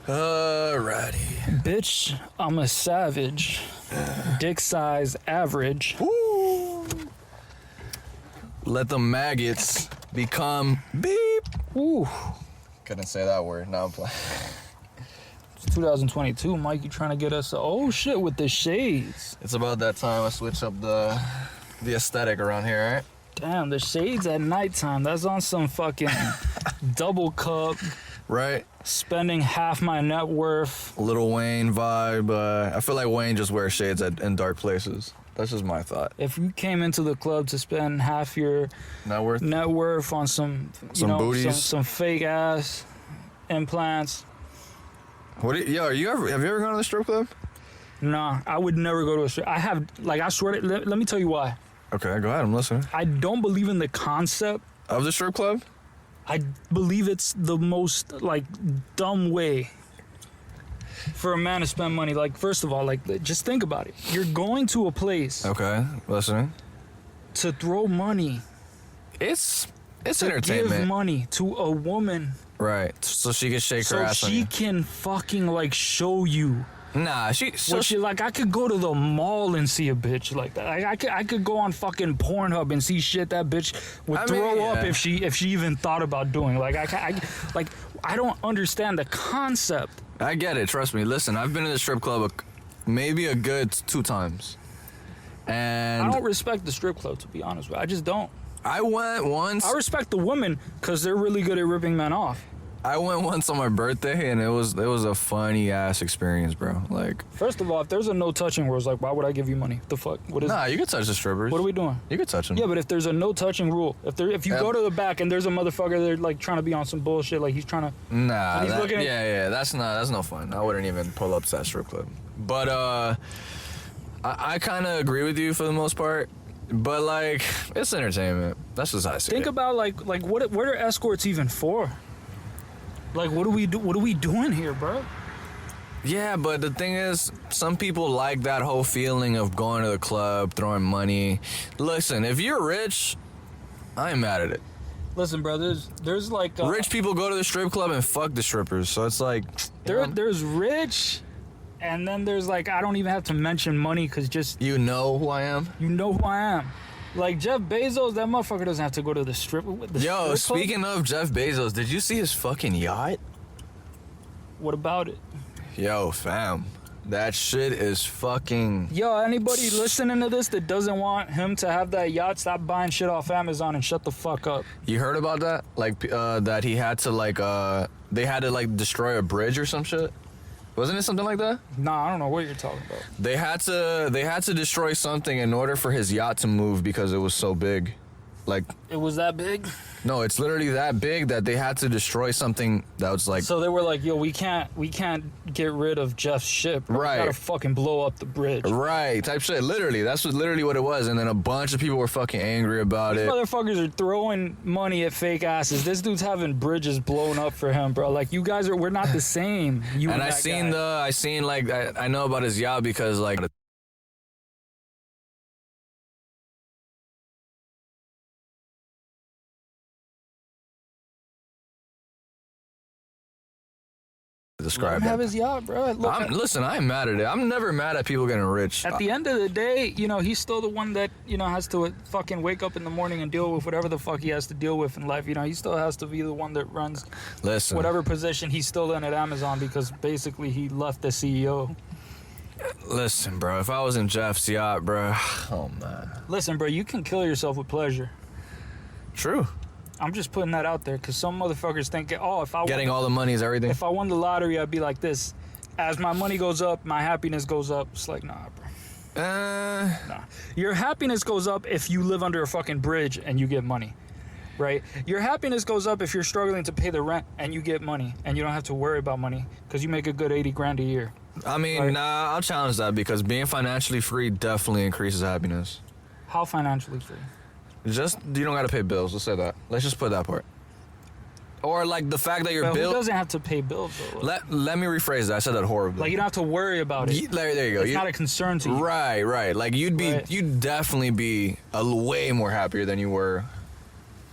Alrighty. Bitch, I'm a savage. Dick size average. Woo. Let the maggots become beep. Ooh. Couldn't say that word. No, I'm playing. It's 2022, Mike. You trying to get us? Oh shit, with the shades. It's about that time I switch up the aesthetic around here, right? Damn, the shades at nighttime. That's on some fucking double cup. Right. Spending half my net worth. Little Wayne vibe. I feel like Wayne just wears shades in dark places. That's just my thought. If you came into the club to spend half your net worth on some booties, some fake ass implants. Have you ever gone to the strip club? Nah, I would never go to a strip. I swear to, let me tell you why. Okay, go ahead. I'm listening. I don't believe in the concept of the strip club. I believe it's the most dumb way for a man to spend money. Like, first of all, just think about it. You're going to a place. Okay, listening. To throw money. It's entertainment. Give money to a woman. Right, so she can shake her ass on you. So she can fucking show you. Nah, I could go to the mall and see a bitch like that. I could go on fucking Pornhub and see shit that bitch would throw up if she even thought about doing. I don't understand the concept. I get it. Trust me. Listen, I've been in the strip club maybe a good 2 times, and I don't respect the strip club, to be honest with you. I just don't. I went once. I respect the women because they're really good at ripping men off. I went once on my birthday, and it was a funny ass experience, bro. First of all, if there's a no touching rule, why would I give you money? The fuck? What is? Nah, you can touch the strippers. What are we doing? You can touch them. Yeah, but if there's a no touching rule, if you go to the back and there's a motherfucker there trying to be on some bullshit, he's trying to. Nah, that's no fun. I wouldn't even pull up to that strip club. But I kind of agree with you for the most part. But it's entertainment. That's just how I see it. Think about what are escorts even for? What are we doing here, bro? Yeah, but the thing is, some people like that whole feeling of going to the club, throwing money. Listen, if you're rich, I ain't mad at it. Listen, bro, there's rich people go to the strip club and fuck the strippers, so it's there's rich, and then there's I don't even have to mention money because just you know who I am. You know who I am. Jeff Bezos, that motherfucker doesn't have to go to the strip. Speaking of Jeff Bezos, did you see his fucking yacht? What about it? Yo, fam, that shit is fucking... Yo, anybody listening to this that doesn't want him to have that yacht, stop buying shit off Amazon and shut the fuck up. You heard about that? That he had to, they had to, destroy a bridge or some shit? Wasn't it something like that? Nah, I don't know what you're talking about. They had to destroy something in order for his yacht to move because it was so big. It was that big? No, it's literally that big that they had to destroy something that was So they were yo, we can't get rid of Jeff's ship. Right. We gotta fucking blow up the bridge. Right, type shit. Literally, that's literally what it was. And then a bunch of people were fucking angry about it. These motherfuckers are throwing money at fake asses. This dude's having bridges blown up for him, bro. You guys we're not the same. I know about his yacht because describe have his yacht, bro. Listen, I ain't mad at it. I'm never mad at people getting rich. At the end of the day, he's still the one that, has to fucking wake up in the morning and deal with whatever the fuck he has to deal with in life. He still has to be the one that runs whatever position he's still in at Amazon because basically he left the CEO. Listen, bro, if I was in Jeff's yacht, bro, oh man. Listen, bro, you can kill yourself with pleasure. True. I'm just putting that out there because some motherfuckers think, if I getting all the money is everything. If I won the lottery, I'd be like this. As my money goes up, my happiness goes up. It's nah, bro. Nah. Your happiness goes up if you live under a fucking bridge and you get money, right? Your happiness goes up if you're struggling to pay the rent and you get money and you don't have to worry about money because you make a good 80 grand a year. I mean, right? Nah, I'll challenge that because being financially free definitely increases happiness. How financially free? Just, you don't gotta pay bills. Let's say that. Let's just put that part. Or the fact that your bill... Who doesn't have to pay bills, though? Let me rephrase that. I said that horribly. You don't have to worry about it. There you go. It's not a concern to you. Right. You'd definitely be way more happier than you were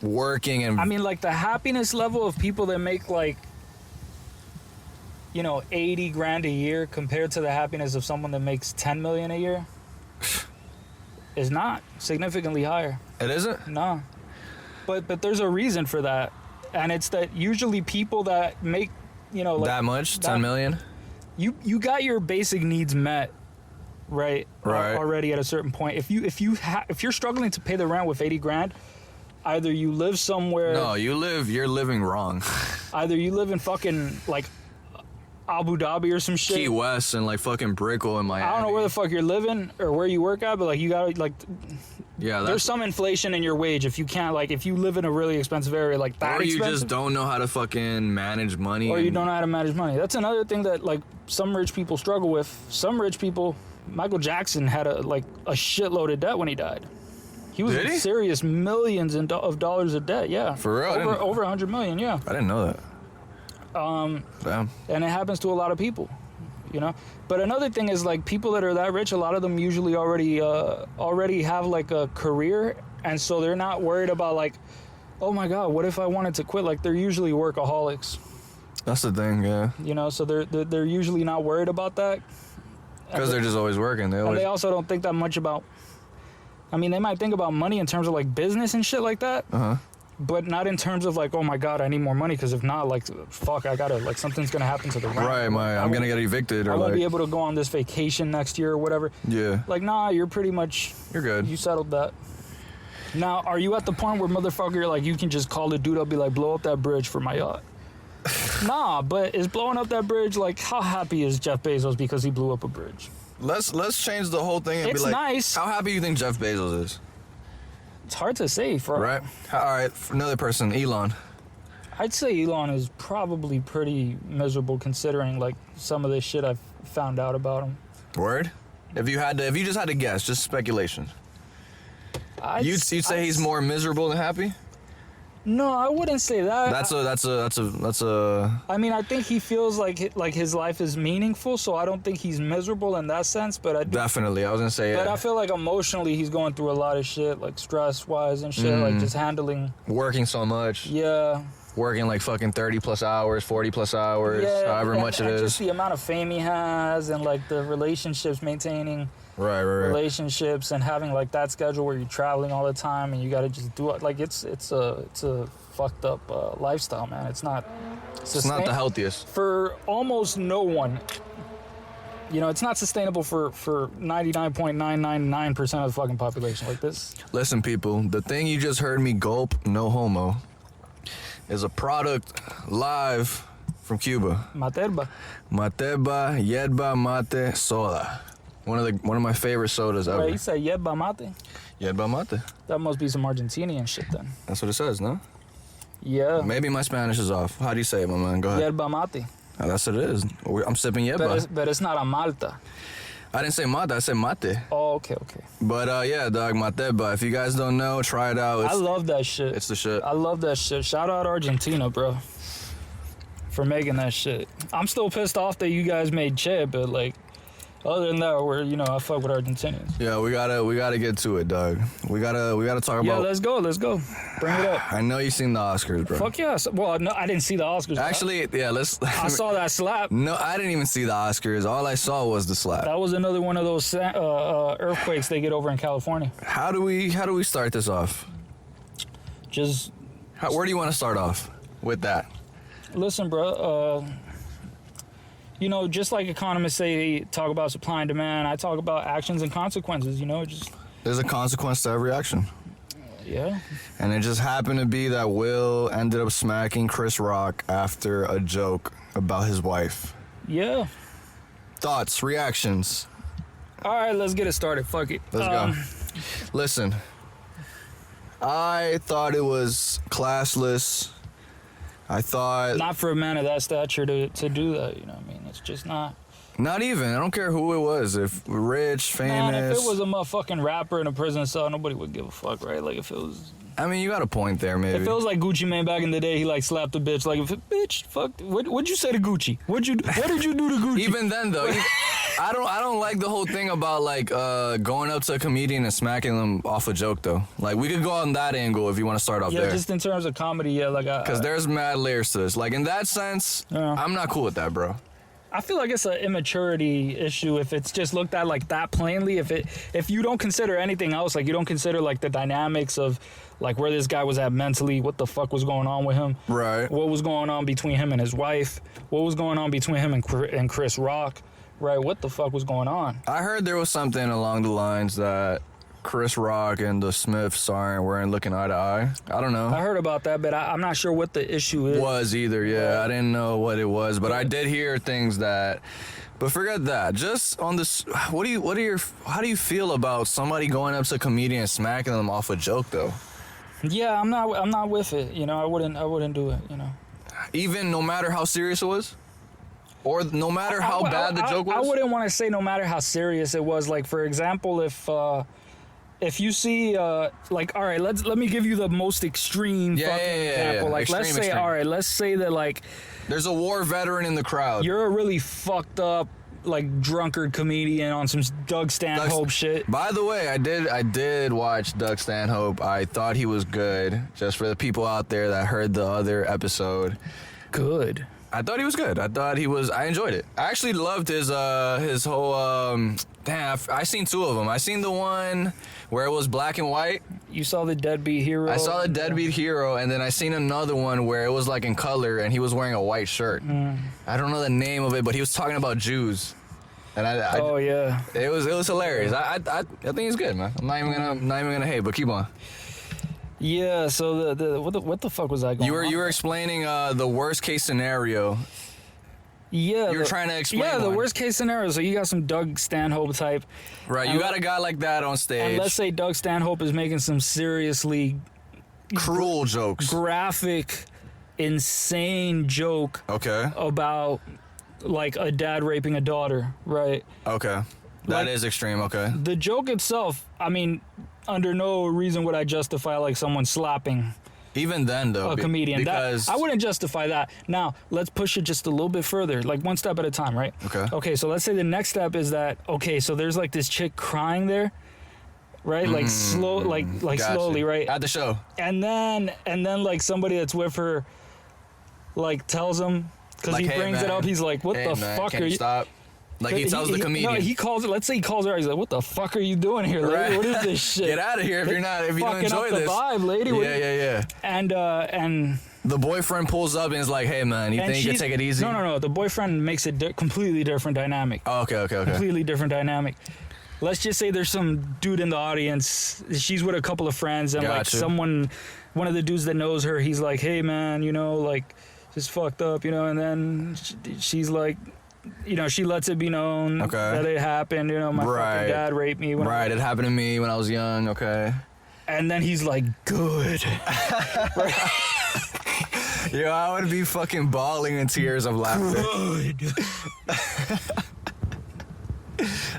working and... I mean, the happiness level of people that make, $80 grand a year compared to the happiness of someone that makes $10 million a year is not significantly higher. It isn't? No. But there's a reason for that. And it's that usually people that make, like that much? 10 million? You got your basic needs met, right? Already at a certain point. If you're struggling to pay the rent with 80 grand, either you live somewhere. No, you're living wrong. Either you live in fucking like Abu Dhabi or some shit. Key West and like fucking Brickell in Miami. I don't know where the fuck you're living or where you work at, but like you gotta like. Yeah, there's some inflation in your wage if you can't, like, if you live in a really expensive area like that. Or you just don't know how to fucking manage money. Or you don't know how to manage money. That's another thing that like some rich people struggle with. Some rich people, Michael Jackson had a shitload of debt when he died. He was in serious millions of dollars of debt. Yeah, for real. Over 100 million. Yeah, I didn't know that. Damn. And it happens to a lot of people. But another thing is like people that are that rich, a lot of them usually already have like a career, and so they're not worried about like, oh my god, what if I wanted to quit? Like they're usually workaholics. That's the thing, yeah. So they're usually not worried about that because they're just always working. They also don't think that much about. I mean, they might think about money in terms of like business and shit like that. But not in terms of like, oh my god, I need more money, because if not, like, fuck, I gotta, like, something's gonna happen to the rent. Right, I'm gonna get evicted, or I won't like, be able to go on this vacation next year or whatever. Yeah. Like, nah, you're pretty much. You're good. You settled that. Now, are you at the point where motherfucker, like, you can just call the dude up, be like, blow up that bridge for my yacht? Nah, but is blowing up that bridge, like, how happy is Jeff Bezos because he blew up a bridge? Let's change the whole thing and it's be like, nice. How happy you think Jeff Bezos is? It's hard to say. Right. All right, for another person, Elon. I'd say Elon is probably pretty miserable considering like some of the shit I've found out about him. Word? If you just had to guess, just speculation. You'd say he's more miserable than happy? No, I wouldn't say that. That's a. I mean, I think he feels like his life is meaningful, so I don't think he's miserable in that sense. But I do, definitely, I was gonna say. But I feel like emotionally, he's going through a lot of shit, like stress wise and shit, like just handling. Working so much. Yeah. Working like fucking 30 plus hours, 40 plus hours, however much it is. Just the amount of fame he has, and like the relationships, maintaining. Right. Relationships and having like that schedule where you're traveling all the time and you got to just do it. Like it's a fucked up lifestyle, man. It's not the healthiest for almost no one. It's not sustainable for 99.999% of the fucking population like this. Listen, people, the thing you just heard me gulp, no homo, is a product live from Cuba. Materba, yerba mate soda. One of my favorite sodas ever. Wait, you say yerba mate? Yerba mate. That must be some Argentinian shit then. That's what it says, no? Yeah. Maybe my Spanish is off. How do you say it, my man? Go ahead. Yerba mate. Oh, that's what it is. I'm sipping yerba. But it's not a Malta. I didn't say mate, I said mate. Oh, okay. But yeah, dog, mateba. If you guys don't know, try it out. I love that shit. It's the shit. I love that shit. Shout out Argentina, bro, for making that shit. I'm still pissed off that you guys made Che, but like, other than that, I fuck with Argentinians. Yeah, we gotta get to it, dog. We gotta talk about. Yeah, let's go. Bring it up. I know you've seen the Oscars, bro. Fuck yes. Well, no, I didn't see the Oscars. Actually, yeah, I saw that slap. No, I didn't even see the Oscars. All I saw was the slap. That was another one of those earthquakes they get over in California. How do we start this off? Where do you want to start off with that? Listen, bro. Just like economists say, talk about supply and demand, I talk about actions and consequences, There's a consequence to every action. Yeah. And it just happened to be that Will ended up smacking Chris Rock after a joke about his wife. Yeah. Thoughts, reactions? All right, let's get it started. Fuck it. Let's go. Listen, I thought it was classless. I thought... Not for a man of that stature to do that, you know what I mean? It's just not... Not even. I don't care who it was. If rich, famous... Man, if it was a motherfucking rapper in a prison cell, nobody would give a fuck, right? Like, if it was... I mean, you got a point there, maybe. If it was like Gucci Mane back in the day, he, like, slapped a bitch. Like, bitch, fuck... What'd you say to Gucci? What did you do to Gucci? Even then, though... I don't like the whole thing about, like, going up to a comedian and smacking them off a joke, though. Like, we could go on that angle if you want to start off there. Yeah, just in terms of comedy, yeah, like... Because there's mad layers to this. Like, in that sense, I'm not cool with that, bro. I feel like it's an immaturity issue if it's just looked at like that plainly. If you don't consider anything else, like you don't consider like the dynamics of like where this guy was at mentally, what the fuck was going on with him, Right. what was going on between him and his wife, what was going on between him and Chris Rock, right? What the fuck was going on? I heard there was something along the lines that Chris Rock and the Smiths weren't looking eye to eye. I don't know. I heard about that, but I'm not sure what the issue is. Was either, yeah. I didn't know what it was, but I did hear things that. But forget that. Just on this, how do you feel about somebody going up to a comedian and smacking them off a joke though? Yeah, I'm not with it. You know, I wouldn't do it. You know, even no matter how serious it was, or no matter how bad the joke was. I wouldn't want to say no matter how serious it was. Like for example, if you see, like, all right, let me give you the most extreme example. Like, extreme. All right, let's say that, like, there's a war veteran in the crowd. You're a really fucked up, like, drunkard comedian on some Doug Stanhope shit. By the way, I did watch Doug Stanhope. I thought he was good. Just for the people out there that heard the other episode. Good. I thought he was good. I enjoyed it. I actually loved his whole, I seen two of them. I seen the one where it was black and white. You saw the Deadbeat Hero? I saw the Deadbeat Hero, and then I seen another one where it was like in color, and he was wearing a white shirt. I don't know the name of it, but he was talking about Jews. And oh yeah, it was hilarious. I think it's good, man. I'm not even gonna hate, but keep on. Yeah. So what the fuck was I going? You were explaining the worst case scenario. Yeah, you were trying to explain. Yeah, the worst case scenario. So you got some Doug Stanhope type. Right, you got a guy like that on stage. And let's say Doug Stanhope is making some seriously cruel jokes, graphic, insane joke. Okay. About like a dad raping a daughter, right? Okay. That is extreme. Okay. The joke itself, I mean, under no reason would I justify like someone slapping. Even then, though, a comedian. Because I wouldn't justify that. Now, let's push it just a little bit further, like one step at a time, right? Okay. Okay, so let's say the next step is that, okay, so there's like this chick crying there, right? Like slowly, right? At the show. And then like somebody that's with her, like tells him, because like, he brings it up, he's like, what the fuck are you? Stop. Like he tells the comedian. No, he calls it. Let's say he calls her. He's like, "What the fuck are you doing here, lady? Right. What is this shit? Get out of here if you don't enjoy this. Fucking up the vibe, lady. Yeah. And the boyfriend pulls up and is like, "Hey, man, you think you can take it easy?" No. The boyfriend makes it completely different dynamic. Oh, okay. Completely different dynamic. Let's just say there's some dude in the audience. She's with a couple of friends, and one of the dudes that knows her, he's like, "Hey, man, you know, like, just fucked up, you know," and then she's like. You know, she lets it be known that it happened. You know, my fucking dad raped me. It happened to me when I was young. Okay. And then he's like, good. Yo, I would be fucking bawling in tears of laughter. Good.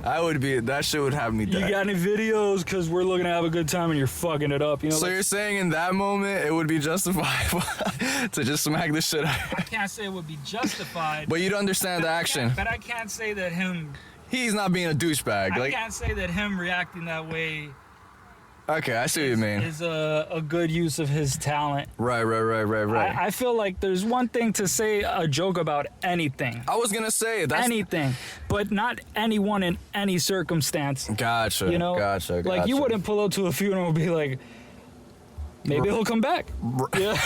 I would be. That shit would have me die. You got any videos? Because we're looking to have a good time and you're fucking it up. You know. So you're saying in that moment it would be justifiable to just smack the shit out? I can't say it would be justified. But you'd understand the action. But I can't say that him. He's not being a douchebag. I can't say that him reacting that way. Okay, I see what you mean. Is a good use of his talent. Right. I feel like there's one thing to say a joke about anything. I was gonna say that's anything, but not anyone in any circumstance. Gotcha. You know, gotcha. Like you wouldn't pull up to a funeral and be like, maybe he'll come back. Yeah.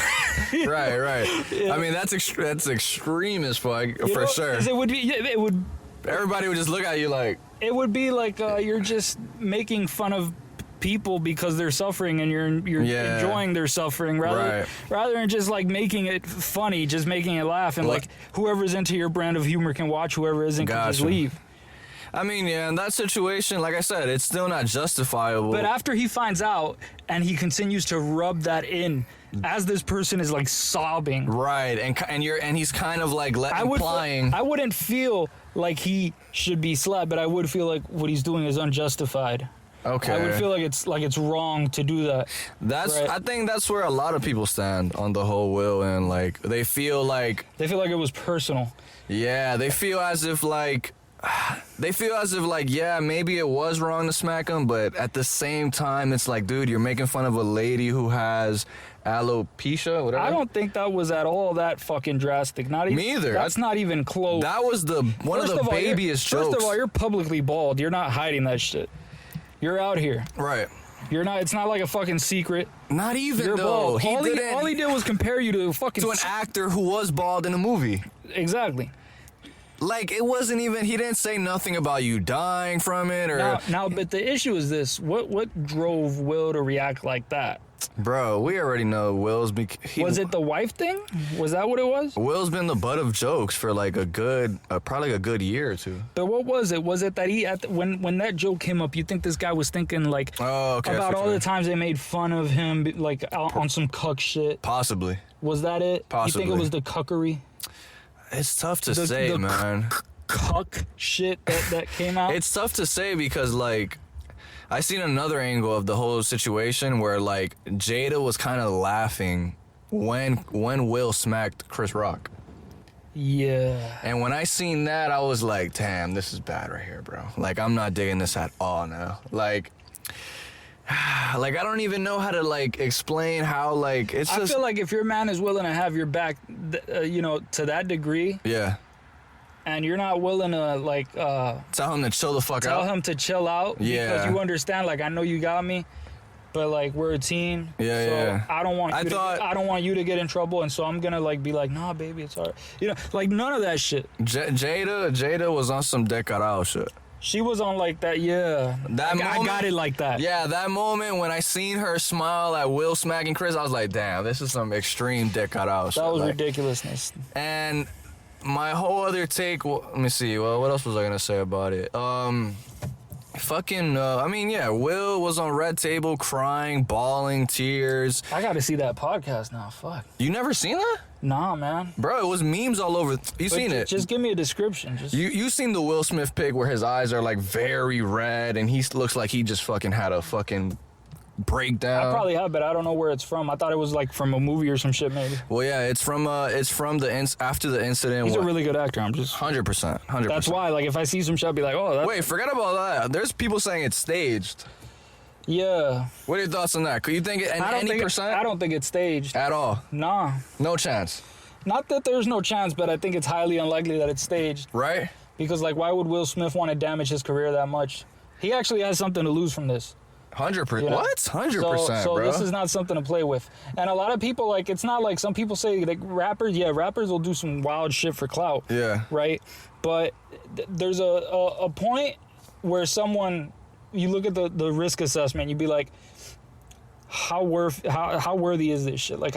right. Yeah. I mean, that's extreme as fuck for sure. It would. Everybody would just look at you like. It would be like you're just making fun of people because they're suffering and you're enjoying their suffering rather than just like making it funny, just making it laugh, and like whoever's into your brand of humor can watch, whoever isn't can just leave. I mean, yeah, in that situation, like I said, it's still not justifiable. But after he finds out and he continues to rub that in as this person is like sobbing, right, and he's kind of like implying. I wouldn't feel like he should be slapped, but I would feel like what he's doing is unjustified. Okay. I would feel like it's wrong to do that. I think that's where a lot of people stand on the whole will, and like they feel like it was personal. Yeah, they feel as if like they feel as if like, yeah, maybe it was wrong to smack him, but at the same time, it's like, dude, you're making fun of a lady who has alopecia, whatever. I don't think that was at all that fucking drastic. Not even, Me either. That's not even close. That was one of the babyest jokes. First of all, you're publicly bald. You're not hiding that shit. You're out here. Right. You're not. It's not like a fucking secret. Not even You're though. bald. All he did was compare you to fucking to an actor who was bald in a movie. Exactly. Like, it wasn't even, he didn't say nothing about you dying from it or... Now, but the issue is this. What drove Will to react like that? Bro, we already know Will's... Was it the wife thing? Was that what it was? Will's been the butt of jokes for like probably a good year or two. But what was it? Was it that when that joke came up, you think this guy was thinking like about all the times they made fun of him like on some cuck shit? Possibly. Was that it? Possibly. You think it was the cuckery? It's tough to say, man. Cuck shit that came out? It's tough to say because, like, I seen another angle of the whole situation where, like, Jada was kind of laughing when Will smacked Chris Rock. Yeah. And when I seen that, I was like, damn, this is bad right here, bro. Like, I'm not digging this at all now. Like, I don't even know how to, like, explain how, like, it's just... I feel like if your man is willing to have your back, to that degree... Yeah. And you're not willing to, like... tell him to chill the fuck out? Tell him to chill out. Yeah. Because you understand, like, I know you got me, but, like, we're a team. Yeah, so yeah. I don't want you to get in trouble, and so I'm gonna, like, be like, nah, baby, it's all right. You know, like, none of that shit. Jada was on some Degrass shit. She was on like that, yeah. I got it like that. Yeah, that moment when I seen her smile at Will smacking Chris, I was like, damn, this is some extreme dick cut out shit. That was like, ridiculousness. And my whole other take, let me see, well, what else was I gonna say about it? Will was on Red Table crying, bawling, tears. I gotta see that podcast now, fuck. You never seen that? Nah, man. Bro, it was memes all over. Seen it? Just give me a description. You seen the Will Smith pic where his eyes are like very red and he looks like he just fucking had a fucking breakdown. I probably have, but I don't know where it's from. I thought it was like from a movie or some shit, maybe. Well, yeah, it's from after the incident. He's a really good actor. I'm just 100%. That's why, like, if I see some shit, I'll be like, oh, that's... Wait, forget about that. There's people saying it's staged. Yeah. What are your thoughts on that? Could you think any percent? I don't think it's staged. At all? Nah. No chance. Not that there's no chance, but I think it's highly unlikely that it's staged. Right? Because, like, why would Will Smith want to damage his career that much? He actually has something to lose from this. 100%. You know? What? 100%, so bro. This is not something to play with. And a lot of people, like, it's not like some people say, like, rappers will do some wild shit for clout. Yeah. Right? But there's a point where you look at the risk assessment, you'd be like, how worthy is this shit? Like,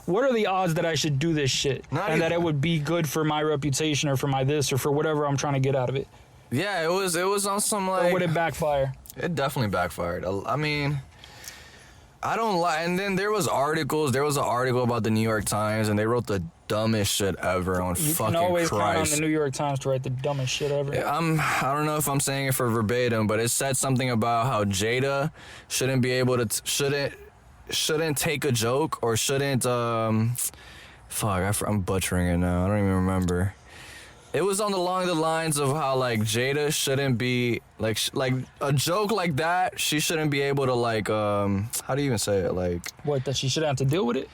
what are the odds that I should do this shit? That it would be good for my reputation or for my this or for whatever I'm trying to get out of it? Yeah, it was on some, like... Or would it backfire? It definitely backfired. I mean, I don't like... And then there was articles. There was an article about the New York Times, and they wrote the dumbest shit ever on fucking Christ. You can always count on the New York Times to write the dumbest shit ever. I don't know if I'm saying it for verbatim, but it said something about how Jada shouldn't be able to... Shouldn't take a joke or shouldn't... I'm butchering it now. I don't even remember. It was along the lines of how, like, Jada shouldn't be, like a joke like that, she shouldn't be able to, like, how do you even say it, like... What, that she shouldn't have to deal with it?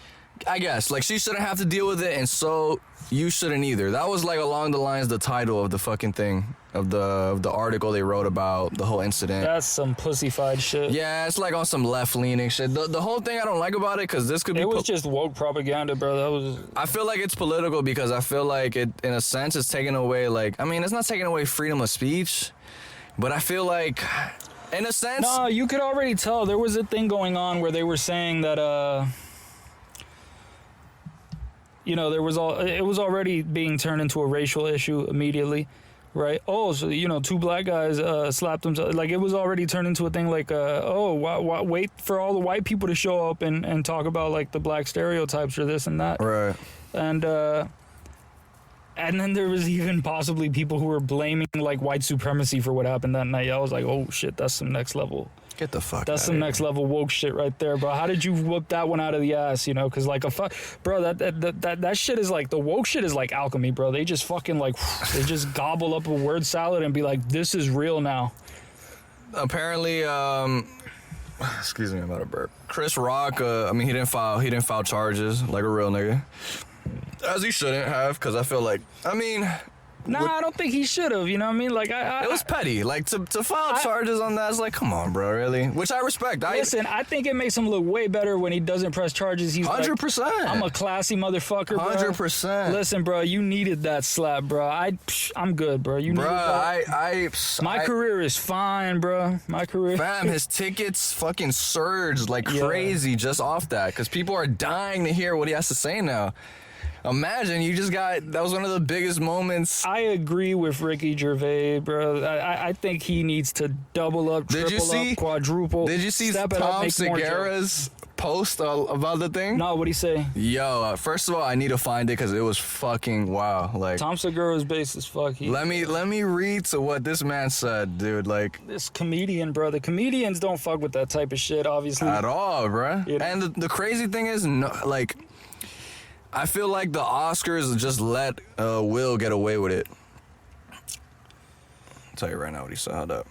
I guess, like, she shouldn't have to deal with it, and so you shouldn't either. That was, like, along the lines, the title of the fucking thing, of the article they wrote about the whole incident. That's some pussyfied shit. Yeah, it's, like, on some left-leaning shit. The whole thing I don't like about it, because this could be... It was just woke propaganda, bro. I feel like it's political because I feel like it, in a sense, it's taking away, like... I mean, it's not taking away freedom of speech, but I feel like, in a sense... No, you could already tell. There was a thing going on where they were saying that, it was already being turned into a racial issue immediately, right? Oh, so, two black guys slapped themselves. Like, it was already turned into a thing like, wait for all the white people to show up and talk about, like, the black stereotypes or this and that. Right. And then there was even possibly people who were blaming, like, white supremacy for what happened that night. I was like, oh, shit, that's some next level. Get the fuck That's out some of next here. level woke shit right there, bro. How did you whoop that one out of the ass, you know? Because, like, bro, that shit is like, the woke shit is like alchemy, bro. They just fucking, like, they just gobble up a word salad and be like, this is real now. Apparently, excuse me, I'm about to burp. Chris Rock, I mean, he didn't file charges like a real nigga. As he shouldn't have, because I feel like, I mean... Nah, I don't think he should have. You know what I mean? Like, it was petty. Like, to file charges on that, it's like, come on, bro, really? Which I respect. Listen, I think it makes him look way better when he doesn't press charges. He's 100%. Like, I'm a classy motherfucker, bro. 100%. Listen, bro, you needed that slap, bro. I'm good, bro. You needed that. My career is fine, bro. My career. Fam, his tickets fucking surged like crazy just off that, because people are dying to hear what he has to say now. Imagine that was one of the biggest moments. I agree with Ricky Gervais, bro. I think he needs to double up, triple up, quadruple. Did you see Tom Segura's post about the thing? No, what'd he say? Yo, first of all, I need to find it because it was fucking wow. Like, Tom Segura's base as fuck. Let me read to what this man said, dude. Like, this comedian, bro. The comedians don't fuck with that type of shit, obviously. At all, bro. You know? And the crazy thing is, no, like, I feel like the Oscars just let Will get away with it. I'll tell you right now what he said. Hold up.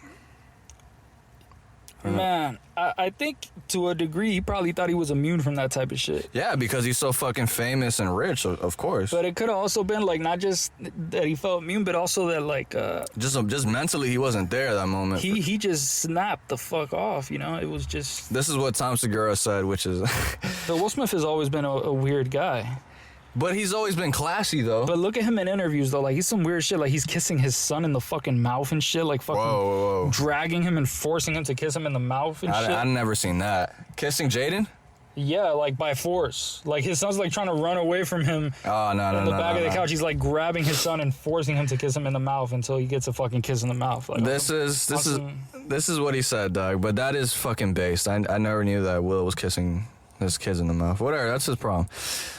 Man, I think to a degree he probably thought he was immune from that type of shit. Yeah, because he's so fucking famous and rich, of course. But it could have also been like not just that he felt immune, but also that like just mentally he wasn't there at that moment. He just snapped the fuck off, you know? It was just... This is what Tom Segura said, which is... But Will Smith has always been a weird guy. But he's always been classy, though. But look at him in interviews, though. Like, he's some weird shit. Like, he's kissing his son in the fucking mouth and shit. Like, fucking whoa. dragging him and forcing him to kiss him in the mouth and shit. I've never seen that. Kissing Jaden? Yeah, like, by force. Like, his son's, like, trying to run away from him. Oh, no. In the back of the couch, he's, like, grabbing his son and forcing him to kiss him in the mouth until he gets a fucking kiss in the mouth. Like, this is what he said, dog. But that is fucking based. I never knew that Will was kissing his kids in the mouth. Whatever, that's his problem.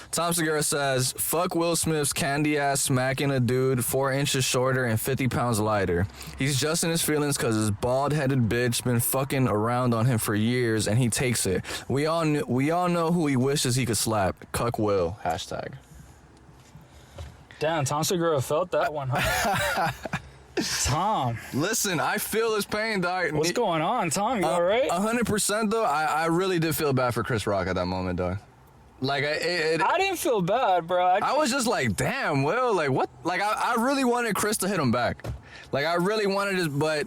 Tom Segura says, fuck Will Smith's candy ass smacking a dude 4 inches shorter and 50 pounds lighter. He's just in his feelings because his bald-headed bitch been fucking around on him for years and he takes it. We all know who he wishes he could slap. Cuck Will. #. Damn, Tom Segura felt that one, huh? Tom. Listen, I feel his pain, dog. What's going on, Tom? You all right? 100%, though. I really did feel bad for Chris Rock at that moment, dog. Like, I didn't feel bad, bro. I was just like, damn, Will, like, what? Like, I really wanted Chris to hit him back. Like, I really wanted it, but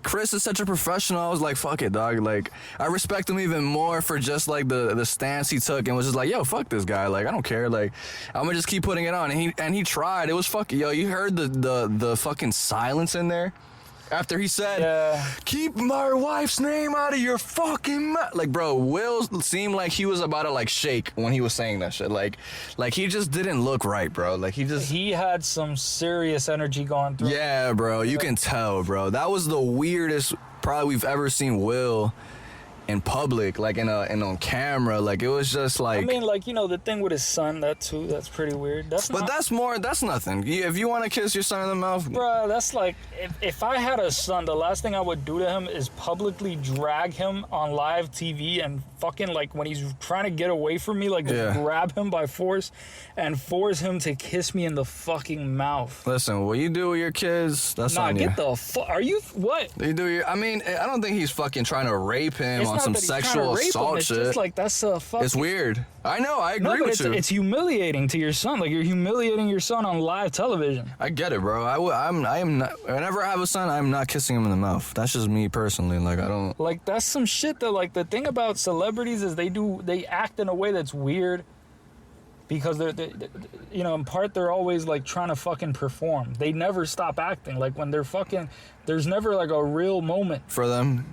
Chris is such a professional. I was like, fuck it, dog. Like, I respect him even more for just, like, the stance he took and was just like, yo, fuck this guy. Like, I don't care. Like, I'm gonna just keep putting it on. And he tried. It was fucking, yo, you heard the fucking silence in there? After he said, keep my wife's name out of your fucking mouth. Like, bro, Will seemed like he was about to, like, shake when he was saying that shit. Like he just didn't look right, bro. Like, he had some serious energy going through. Yeah, bro. You can tell, bro. That was the weirdest probably we've ever seen Will in public, like and on camera. Like, it was just like, I mean, like, you know, the thing with his son, that's pretty weird. That's nothing. If you want to kiss your son in the mouth, bro, that's like, if I had a son, the last thing I would do to him is publicly drag him on live TV and fucking, like, when he's trying to get away from me, like, just grab him by force and force him to kiss me in the fucking mouth. Listen, what you do with your kids, that's on you. Get the fuck, are you, what? You do your, I mean, I don't think he's fucking trying to rape him on some sexual assault shit. It's just like, that's a fucking... It's weird. I know, I agree with you. It's humiliating to your son. Like, you're humiliating your son on live television. I get it, bro. I am not, whenever I have a son, I'm not kissing him in the mouth. That's just me personally. Like, I don't... Like, that's some shit that, like, the thing about celebrities is they act in a way that's weird because they you know, in part they're always, like, trying to fucking perform. They never stop acting. Like, when they're fucking... There's never, like, a real moment for them.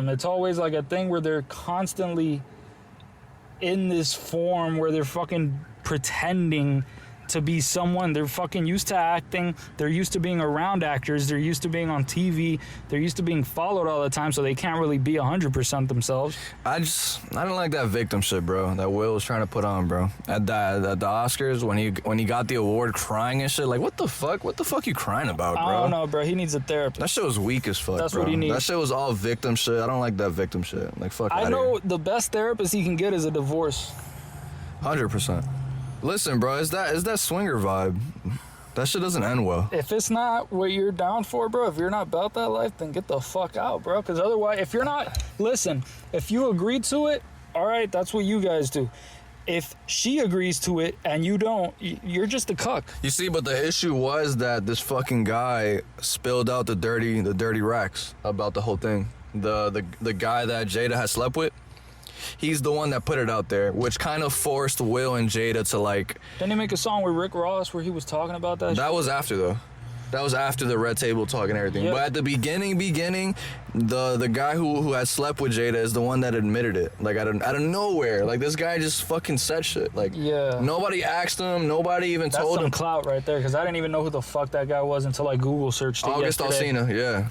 It's always, like, a thing where they're constantly in this form where they're fucking pretending to be someone. They're fucking used to acting. They're used to being around actors. They're used to being on TV. They're used to being followed all the time, so they can't really be 100% themselves. I don't like that victim shit, bro, that Will was trying to put on, bro. At the Oscars, when he got the award, crying and shit. Like, what the fuck you crying about, bro? I don't know, bro. He needs a therapist. That shit was weak as fuck, That's bro. what he needs. That shit was all victim shit. I don't like that victim shit. Like, fuck I outta know here. the best therapist he can get is a divorce. 100%. Listen, bro, it's that swinger vibe. That shit doesn't end well. If it's not what you're down for, bro, if you're not about that life, then get the fuck out, bro. Because otherwise, if you're not, listen, if you agree to it, all right, that's what you guys do. If she agrees to it and you don't, you're just a cuck. You see, but the issue was that this fucking guy spilled out the dirty racks about the whole thing. The guy that Jada had slept with. He's the one that put it out there, which kind of forced Will and Jada to like... Didn't he make a song with Rick Ross where he was talking about that? That was after, though. That was after the red table talk and everything. Yep. But at the beginning, the guy who had slept with Jada is the one that admitted it. Like, out of nowhere. Like, this guy just fucking said shit. Like, yeah. Nobody asked him. Nobody even told him. That's some clout right there, because I didn't even know who the fuck that guy was until I Google searched it August yesterday. Alsina, yeah.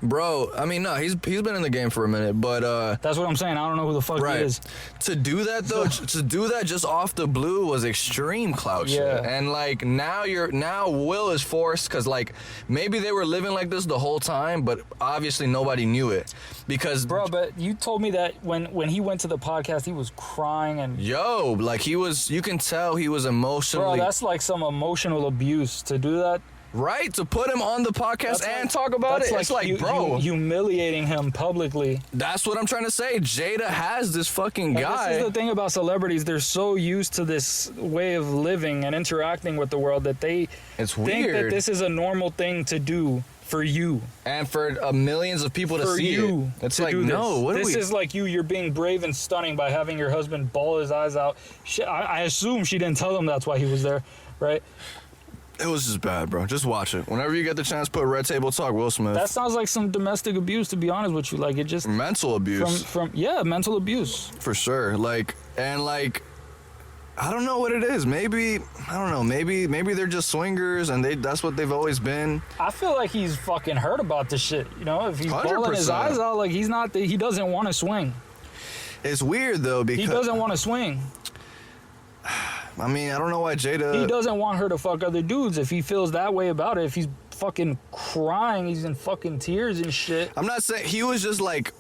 Bro, I mean, no, he's been in the game for a minute, but that's what I'm saying. I don't know who the fuck he is. To do that though, to do that just off the blue was extreme clout shit. And like now Will is forced because like maybe they were living like this the whole time, but obviously nobody knew it because. Bro, but you told me that when he went to the podcast, he was crying and. Yo, like he was. You can tell he was emotionally. Bro, that's like some emotional abuse to do that. Right, to put him on the podcast That's and like, talk about it. Like it's like, bro. Humiliating him publicly. That's what I'm trying to say. Jada has this fucking guy. This is the thing about celebrities. They're so used to this way of living and interacting with the world that they think that this is a normal thing to do for you. And for millions of people to see you it. It's to like, do no, what this are we? is like you're being brave and stunning by having your husband bawl his eyes out. I assume she didn't tell him that's why he was there, right? It was just bad, bro. Just watch it. Whenever you get the chance, put Red Table Talk, Will Smith. That sounds like some domestic abuse, to be honest with you. Like, it just... Mental abuse. Yeah, mental abuse. For sure. Like, and like, I don't know what it is. Maybe, I don't know. Maybe they're just swingers and that's what they've always been. I feel like he's fucking hurt about this shit. You know, if he's 100%. bawling his eyes out, like, he doesn't want to swing. It's weird, though, because... He doesn't want to swing. I mean, I don't know why Jada... He doesn't want her to fuck other dudes if he feels that way about it. If he's fucking crying, he's in fucking tears and shit. I'm not saying... He was just like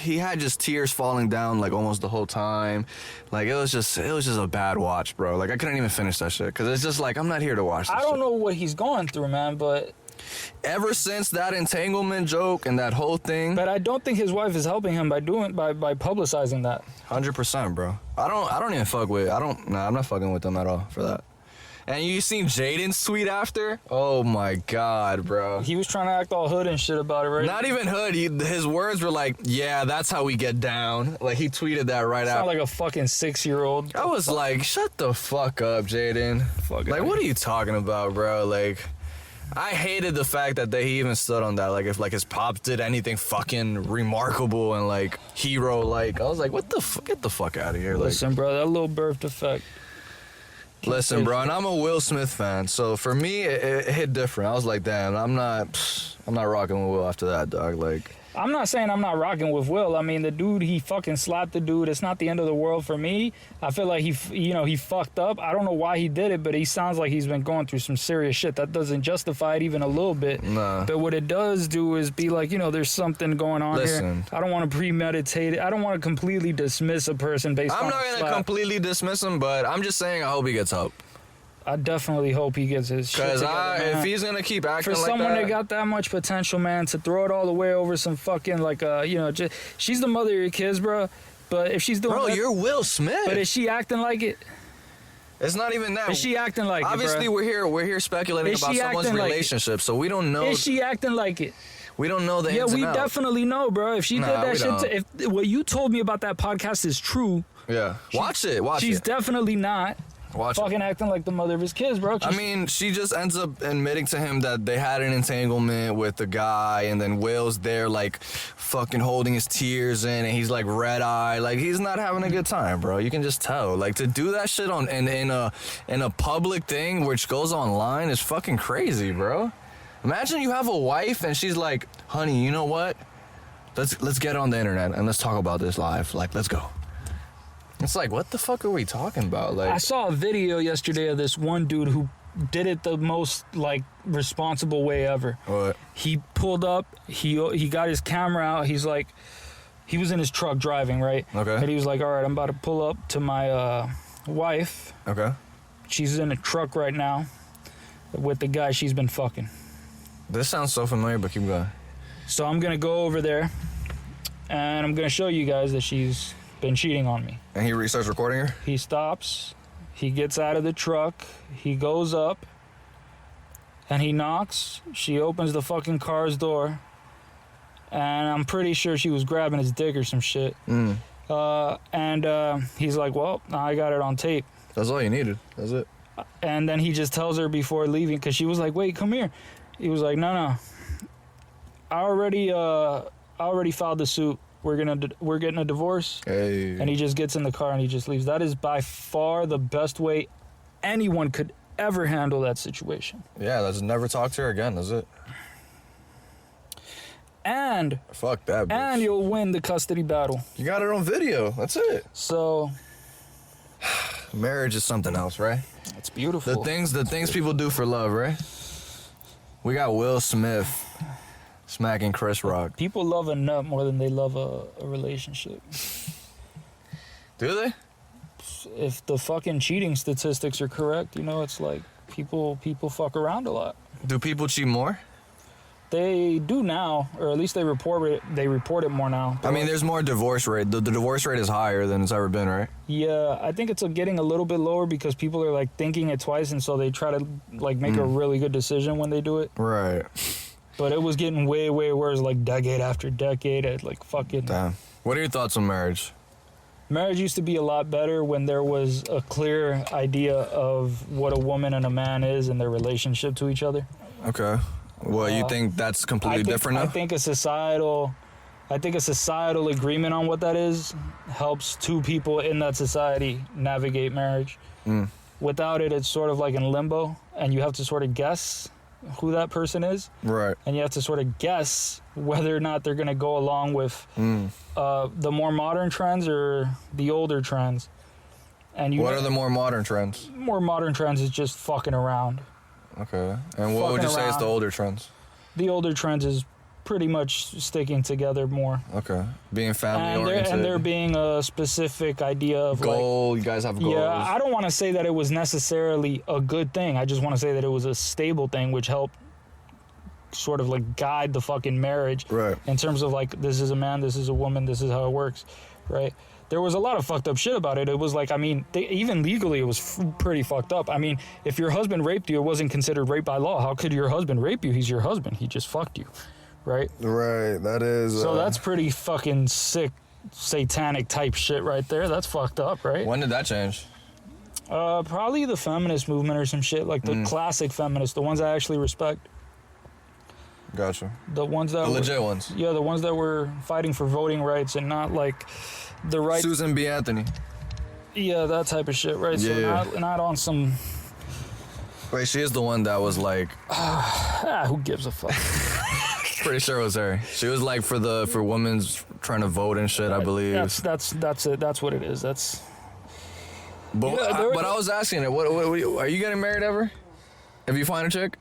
he had just tears falling down like almost the whole time. Like, it was just a bad watch, bro. Like, I couldn't even finish that shit because it's just like, I'm not here to watch this I don't shit. know what he's going through, man, but... Ever since that entanglement joke and that whole thing... But I don't think his wife is helping him by publicizing that. 100%, bro. I don't even fuck with... I'm not fucking with them at all for that. And you seen Jaden's tweet after? Oh my God, bro. He was trying to act all hood and shit about it, right? Not even hood. His words were like, yeah, that's how we get down. Like, he tweeted that right after. Sound like a fucking 6-year-old. I was like, shut the fuck up, Jaden. Like, what are you talking about, bro? Like... I hated the fact that he even stood on that. Like, if like his pops did anything fucking remarkable and like hero, like I was like, what the get the fuck out of here. Like, listen, bro, that little birth defect. Listen, bro, and I'm a Will Smith fan, so for me it hit different. I was like, damn, I'm not rocking with Will after that, dog. Like, I'm not saying I'm not rocking with Will. I mean, the dude, he fucking slapped the dude. It's not the end of the world for me. I feel like he fucked up. I don't know why he did it, but he sounds like he's been going through some serious shit. That doesn't justify it even a little bit. Nah. But what it does do is be like, there's something going on here. I don't want to premeditate it. I don't want to completely dismiss a person based on I'm not going to completely dismiss him, but I'm just saying I hope he gets help. I definitely hope he gets his shit together, man. If he's gonna keep acting for like someone that, that got that much potential, man, to throw it all the way over some fucking she's the mother of your kids, bro. But if she's doing, bro, you're Will Smith. But is she acting like it? It's not even that. Is she acting like Obviously, it, bro? we're here speculating about someone's relationship, so we don't know. Is she acting like it? We don't know the ins and outs. Yeah, we definitely know, bro. If she did that shit, if what you told me about that podcast is true, yeah, watch it. She's definitely not. Watch it. Fucking acting like the mother of his kids, bro. I mean, she just ends up admitting to him that they had an entanglement with the guy, and then Will's there, like, fucking holding his tears in, and he's like red-eyed, like he's not having a good time, bro. You can just tell. Like, to do that shit on in a public thing which goes online is fucking crazy, bro. Imagine you have a wife and she's like, honey, you know what? Let's get on the internet and let's talk about this live. Like, let's go. It's like, what the fuck are we talking about? Like, I saw a video yesterday of this one dude who did it the most, like, responsible way ever. What? He pulled up, he got his camera out, he's like, he was in his truck driving, right? Okay. And he was like, all right, I'm about to pull up to my wife. Okay. She's in a truck right now with the guy she's been fucking. This sounds so familiar, but keep going. So I'm going to go over there, and I'm going to show you guys that she's been cheating on me. And he starts recording her? He stops, he gets out of the truck, he goes up, and he knocks. She opens the fucking car's door, and I'm pretty sure she was grabbing his dick or some shit. Mm. And he's like, well, I got it on tape. That's all you needed. That's it. And then he just tells her before leaving, because she was like, wait, come here. He was like, no. I already filed the suit. We're getting a divorce. Hey. And he just gets in the car and he just leaves. That is by far the best way anyone could ever handle that situation. Yeah, let's never talk to her again, is it? And fuck that bitch. And you'll win the custody battle. You got it on video. That's it. So marriage is something else, right? It's beautiful. The things people do for love, right? We got Will Smith smacking Chris Rock. People love a nut more than they love a relationship. Do they? If the fucking cheating statistics are correct, you know, it's like people fuck around a lot. Do people cheat more? They do now, or at least they report it more now. I mean, there's more divorce rate. The divorce rate is higher than it's ever been, right? Yeah, I think it's getting a little bit lower because people are like thinking it twice, and so they try to like make a really good decision when they do it. Right. But it was getting way, way worse, like decade after decade. At like fucking. Damn. What are your thoughts on marriage? Marriage used to be a lot better when there was a clear idea of what a woman and a man is and their relationship to each other. Okay. Well, you think that's completely different now? I think a societal agreement on what that is helps two people in that society navigate marriage. Without it, it's sort of like in limbo, and you have to sort of guess who that person is. Right. And you have to sort of guess whether or not they're going to go along with the more modern trends or the older trends. And what are the more modern trends? More modern trends is just fucking around. Okay. And what would you say is the older trends? The older trends is pretty much sticking together more. Okay. Being family oriented. And there being a specific idea of goal. Like, you guys have goals. Yeah, I don't want to say that it was necessarily a good thing. I just want to say that it was a stable thing, which helped sort of like guide the fucking marriage. Right. In terms of like, this is a man, this is a woman, this is how it works. Right. There was a lot of fucked up shit about it. It was like, I mean, even legally, it was pretty fucked up. I mean, if your husband raped you, it wasn't considered rape by law. How could your husband rape you? He's your husband. He just fucked you, right? Right, that is... So that's pretty fucking sick, satanic type shit right there. That's fucked up, right? When did that change? Probably the feminist movement or some shit, like the classic feminists, the ones I actually respect. Gotcha. The ones that the legit ones. Yeah, the ones that were fighting for voting rights and not like the right. Susan B. Anthony. Yeah, that type of shit, right? Yeah. So not on some. Wait, she is the one that was like. Who gives a fuck? Pretty sure it was her. She was like for women's trying to vote and shit, I believe. That's it. That's what it is. That's. But but I was asking it. What are you getting married ever? If you find a chick?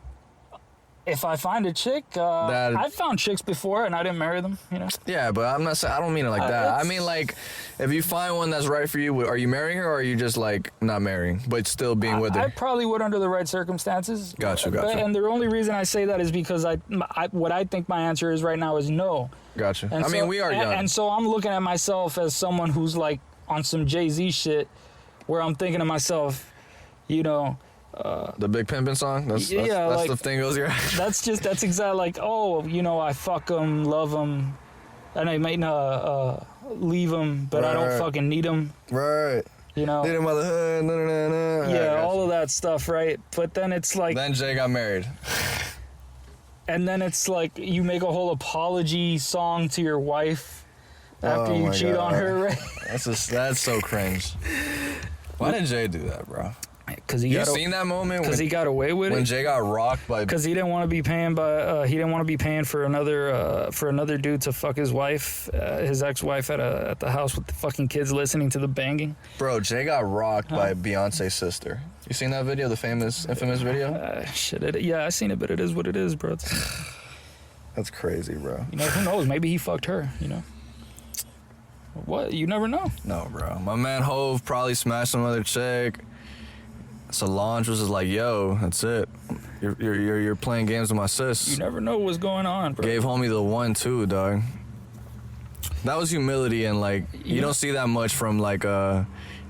If I find a chick, I've found chicks before and I didn't marry them, you know? Yeah, but I'm not saying, I don't mean it like that. I mean, like, if you find one that's right for you, are you marrying her or are you just, like, not marrying, but still being with her? I probably would under the right circumstances. Gotcha. And the only reason I say that is because what I think my answer is right now is no. Gotcha. And I mean, we are young. And so I'm looking at myself as someone who's, like, on some Jay-Z shit where I'm thinking to myself, you know... the Big Pimpin' song? That's like, the thing goes your That's exactly like, oh, you know, I fuck them, love them, and I might not leave them, but I don't fucking need them. Right. You know? Did it motherhood, Yeah, all of that stuff, right? But then it's like... Then Jay got married. And then it's like you make a whole apology song to your wife after you cheat on her, right? That's so cringe. Why did Jay do that, bro? Because you seen that moment? Because he got away with it. When Jay got rocked by. Because he didn't want to be paying for another dude to fuck his wife, his ex-wife at the house with the fucking kids listening to the banging. Bro, Jay got rocked by Beyonce's sister. You seen that video? The infamous video? Yeah, I seen it, but it is what it is, bro. That's crazy, bro. You know, who knows? Maybe he fucked her. You know. What? You never know. No, bro. My man Hove probably smashed some other chick. Solange was just like, "Yo, that's it. You're playing games with my sis." You never know what's going on, bro. Gave homie the 1-2, dog. That was humility, and like you don't see that much from like a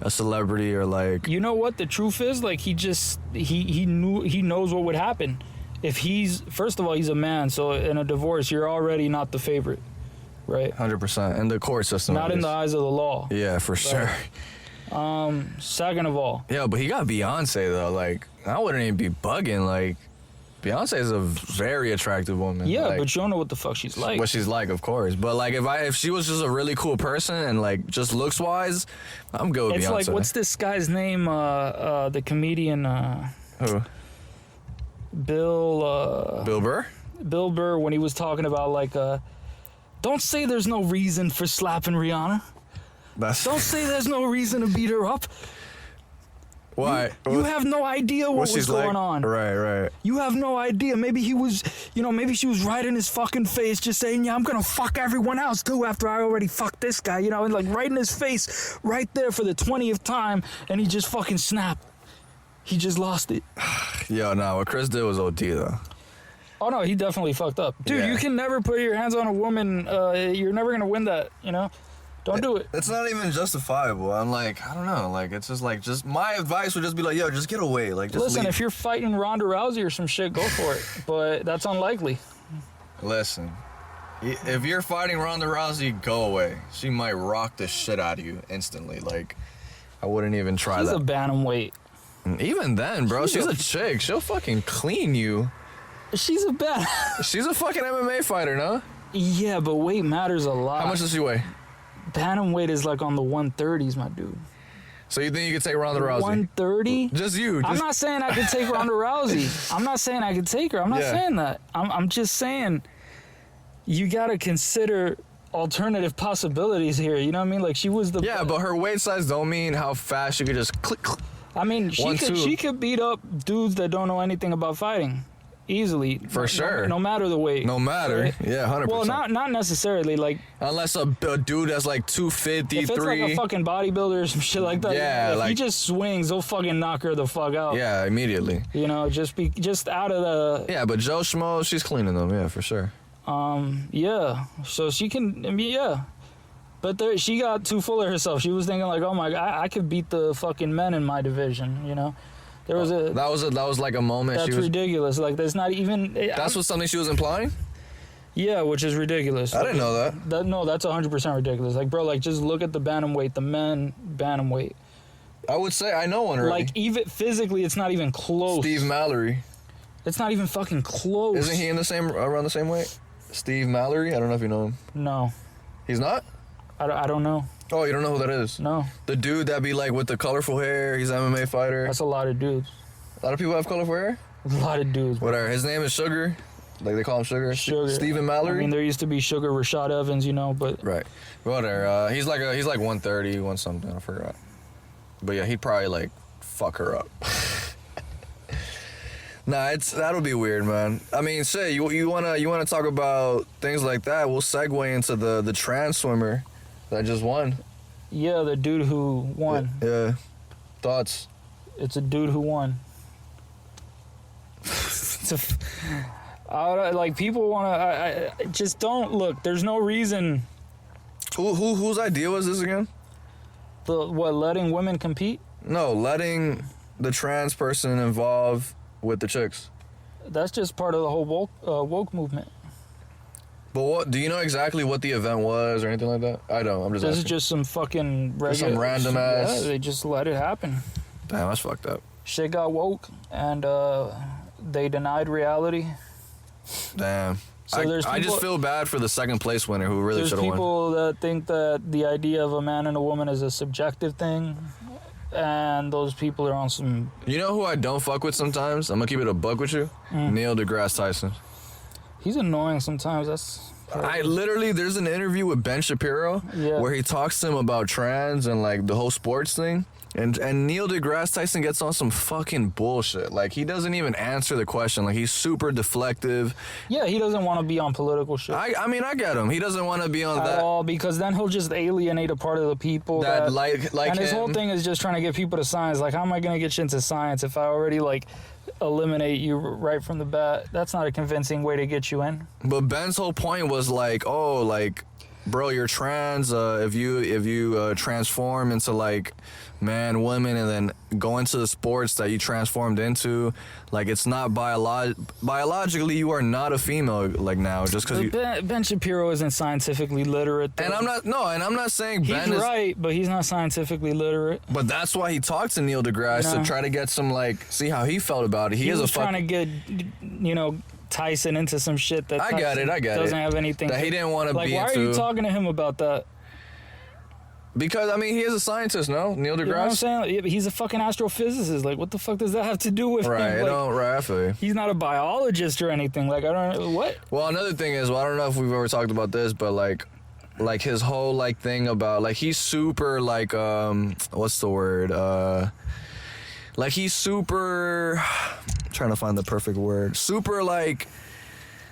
celebrity or like. You know what the truth is? Like he knows what would happen if first of all he's a man, so in a divorce you're already not the favorite, right? 100% in the court system. Not in the eyes of the law. Yeah, for sure. Second of all. Yeah, but he got Beyonce though. Like, I wouldn't even be bugging. Like, Beyonce is a very attractive woman. Yeah, like, but you don't know what the fuck she's like. What she's like, of course. But like, if she was just a really cool person and like just looks wise, I'm good with it's Beyonce. It's like, what's this guy's name? The comedian. Who? Bill Burr. Bill Burr, when he was talking about like, don't say there's no reason for slapping Rihanna. Don't say there's no reason to beat her up. Why? You have no idea what was going on. Right. You have no idea. Maybe he was, maybe she was right in his fucking face just saying, yeah, I'm going to fuck everyone else too after I already fucked this guy, and like right in his face, right there for the 20th time, and he just fucking snapped. He just lost it. Yo, no, what Chris did was OD though. Oh no, he definitely fucked up. Dude, You can never put your hands on a woman. You're never going to win that, Don't do it. It's not even justifiable. I'm like, I don't know. Like, it's just my advice would just be like, yo, just get away. Like, just listen, leave. If you're fighting Ronda Rousey or some shit, go for it. But that's unlikely. Listen, if you're fighting Ronda Rousey, go away. She might rock the shit out of you instantly. Like, I wouldn't even try that. She's a bantamweight. Even then, bro, she's a chick. She'll fucking clean you. She's a She's a fucking MMA fighter, no? Yeah, but weight matters a lot. How much does she weigh? Bantamweight is like on the 130s, my dude. So you think you could take Ronda Rousey? 130? Just you. I'm not saying I could take Ronda Rousey. I'm not saying I could take her. I'm not saying that. I'm just saying you got to consider alternative possibilities here. You know what I mean? Like she was the... Yeah, but her weight size don't mean how fast she could just click. I mean, she could beat up dudes that don't know anything about fighting. Easily. For sure. No matter the weight. No matter. Right? Yeah, 100%. Well, not necessarily. Like unless a dude that's like 253. If it's like a fucking bodybuilder or some shit like that. Yeah, if he just swings, he'll fucking knock her the fuck out. Yeah, immediately. Just out of the... Yeah, but Joe Schmo, she's cleaning them. Yeah, for sure. Yeah. So she can... I mean, yeah. But she got too full of herself. She was thinking like, oh my... I could beat the fucking men in my division, There was that was like a moment. That's ridiculous. Like there's not even. That's what something she was implying. Yeah, which is ridiculous. I didn't know that. No, that's 100% ridiculous. Like, bro, like just look at the bantamweight, the men bantamweight. I would say I know one already. Like even physically, it's not even close. Steve Mallory. It's not even fucking close. Isn't he around the same weight? Steve Mallory. I don't know if you know him. No. He's not. I don't know. Oh, you don't know who that is? No. The dude that be like with the colorful hair. He's an MMA fighter. That's a lot of dudes. A lot of people have colorful hair? A lot of dudes. Whatever. His name is Sugar. Like they call him Sugar. Stephen Mallory. I mean, there used to be Sugar Rashad Evans, but... Right. Whatever. He's like 130, one something. I forgot. But yeah, he'd probably like fuck her up. Nah, that'll be weird, man. I mean, say you wanna talk about things like that? We'll segue into the trans swimmer that just won. Yeah, the dude who won. Yeah. Thoughts? It's a dude who won. Like people want to. I just don't look. There's no reason. Whose idea was this again? Letting women compete? No, letting the trans person involved with the chicks. That's just part of the whole woke movement. But what? Do you know exactly what the event was or anything like that? I don't. I'm just This asking. is just some fucking regular... Just some random ass... Yeah, they just let it happen. Damn, that's fucked up. Shit got woke, and they denied reality. Damn. So there's I just feel bad for the second place winner who really should have won. There's people that think that the idea of a man and a woman is a subjective thing, and those people are on some... You know who I don't fuck with sometimes? I'm gonna keep it a buck with you. Neil deGrasse Tyson. He's annoying sometimes. There's an interview with Ben Shapiro where he talks to him about trans and like the whole sports thing. And Neil deGrasse Tyson gets on some fucking bullshit. Like, he doesn't even answer the question. Like, he's super deflective. Yeah, he doesn't want to be on political shit. I mean, I get him. He doesn't want to be on that. At all, because then he'll just alienate a part of the people that like and his him. whole thing is just trying to get people to science. Like, how am I going to get you into science if I already, like, eliminate you right from the bat? That's not a convincing way to get you in. But Ben's whole point was like, oh, like, bro, you're trans. If you transform into like man, woman, and then go into the sports that you transformed into, like, it's not biologically you are not a female like now just because you. Ben Shapiro isn't scientifically literate. Though. And I'm not saying he's Ben is right, but he's not scientifically literate. But that's why he talked to Neil deGrasse to try to get some like see how he felt about it. He is was trying to get Tyson into some shit that I get it. doesn't have anything that he didn't want to like. Be why into. Are you talking to him about that? Because I mean, he is a scientist, no? Neil deGrasse. You know what I'm saying? He's a fucking astrophysicist. Like, what the fuck does that have to do with him? Right, Like, right. I feel you. He's not a biologist or anything. Like, I don't know what. Well, another thing is, I don't know if we've ever talked about this, but like his whole like thing about like he's super like what's the word? Like he's super. I'm trying to find the perfect word. Super like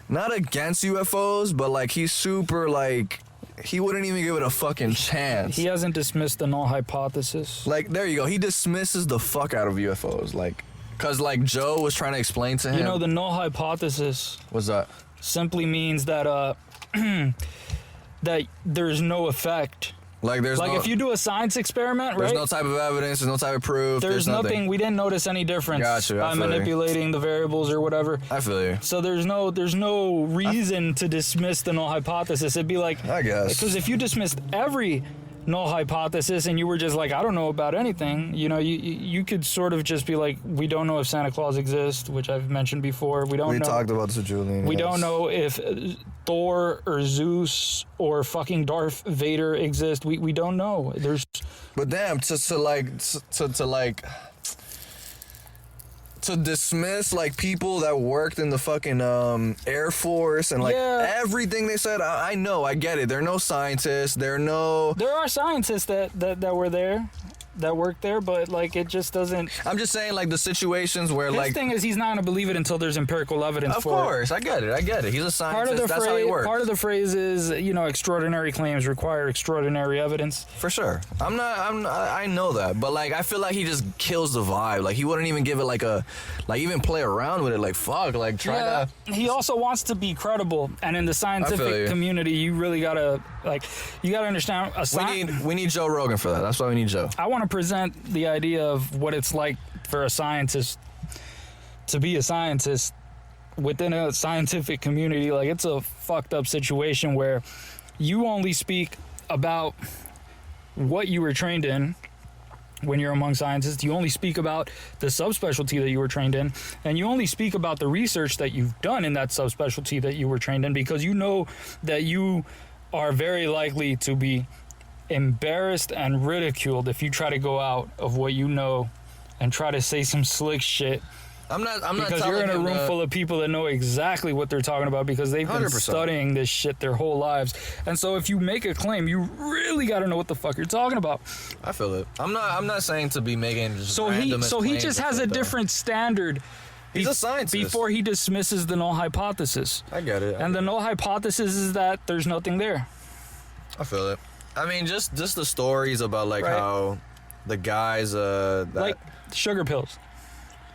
not against UFOs, but like he's super like. He wouldn't even give it a fucking chance. He hasn't dismissed the null hypothesis. Like, there you go. He dismisses the fuck out of UFOs. Like, because, like, Joe was trying to explain to him. You know, the null hypothesis... What's that? Simply means that, that there's no effect. Like, there's like, if you do a science experiment, right? There's no type of evidence. There's no type of proof. There's nothing. We didn't notice any difference by manipulating the variables or whatever. I feel you. So there's no reason to dismiss the null hypothesis. It'd be like... I guess. Because if you dismissed every null hypothesis and you were just like, I don't know about anything, you know, you could sort of just be like, we don't know if Santa Claus exists, which I've mentioned before. We talked about this with Julian. We don't know if Thor or Zeus or fucking Darth Vader exist. We don't know. But damn, to dismiss like people that worked in the fucking Air Force and like everything they said, I know, I get it. They're no scientists. There are scientists that were there, that worked there, but like it just doesn't. I'm just saying like the situations where his thing is he's not gonna believe it until there's empirical evidence. Of course, I get it. He's a scientist. That's how he works. Part of the phrase is extraordinary claims require extraordinary evidence. For sure. I know that, but like I feel like he just kills the vibe. Like he wouldn't even give it even play around with it. Like fuck, like try to. He also wants to be credible, and in the scientific community, you really gotta understand. We need Joe Rogan for that. That's why we need Joe. I want to present the idea of what it's like for a scientist to be a scientist within a scientific community. Like, it's a fucked up situation where you only speak about what you were trained in when you're among scientists. You only speak about the subspecialty that you were trained in, and you only speak about the research that you've done in that subspecialty that you were trained in, because you know that you are very likely to be embarrassed and ridiculed if you try to go out of what you know and try to say some slick shit. I'm not because you're in a room full of people that know exactly what they're talking about because they've been 100%. studying this shit their whole lives. And so if you make a claim, you really got to know what the fuck you're talking about. I feel it. I'm not saying to be making just random he just has a different standard. He's a scientist. Before he dismisses the null hypothesis. I get it. And the null hypothesis is that there's nothing there. I feel it. I mean, just the stories about like how the guys like sugar pills.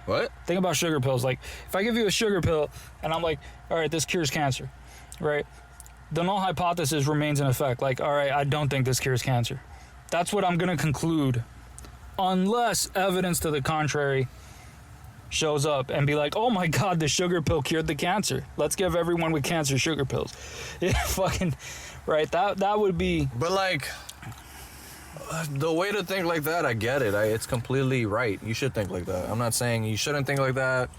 What? Think about sugar pills. Like, if I give you a sugar pill and I'm like, all right, this cures cancer, right? The null hypothesis remains in effect. Like, all right, I don't think this cures cancer. That's what I'm going to conclude, unless evidence to the contrary shows up and be like, oh my God, the sugar pill cured the cancer. Let's give everyone with cancer sugar pills. Yeah, fucking, right? That would be... But, like, the way to think like that, I get it. It's completely right. You should think like that. I'm not saying you shouldn't think like that.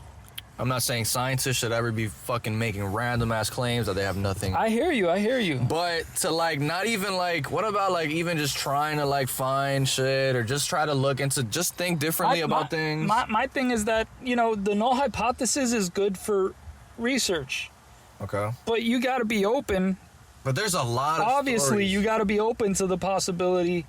I'm not saying scientists should ever be fucking making random ass claims that they have nothing. I hear you. But to like not even like, what about like even just trying to like find shit or just try to look into, just think differently about things? My thing is that, you know, the null hypothesis is good for research. Okay. But you got to be open. But there's a lot of Obviously, stories. you got to be open to the possibility.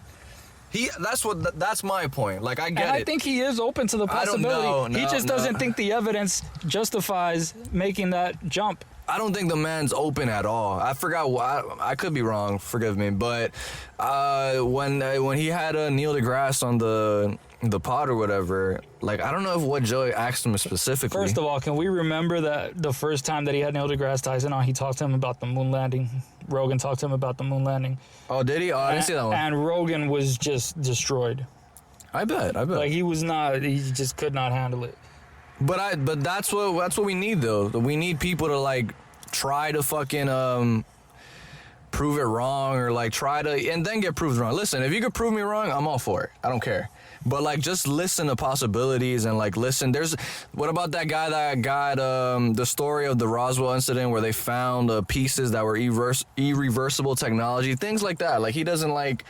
That's my point. Like, I get it. And I think he is open to the possibility. He just doesn't think the evidence justifies making that jump. I don't think the man's open at all. I forgot. I could be wrong. Forgive me. But when he had Neil deGrasse on the pod or whatever, like, I don't know if what Joey asked him specifically. First of all, can we remember that the first time that he had Neil deGrasse Tyson on, he talked to him about the moon landing? Rogan talked to him about the moon landing. Oh, did he? Oh, I didn't see that one. And Rogan was just destroyed. I bet. Like, he just could not handle it. But that's what we need though. We need people to like try to fucking prove it wrong or like try to and then get proved wrong. Listen, if you could prove me wrong, I'm all for it. I don't care. But like just listen to possibilities and like listen. What about that guy that got the story of the Roswell incident where they found pieces that were irreversible technology, things like that. Like he doesn't like.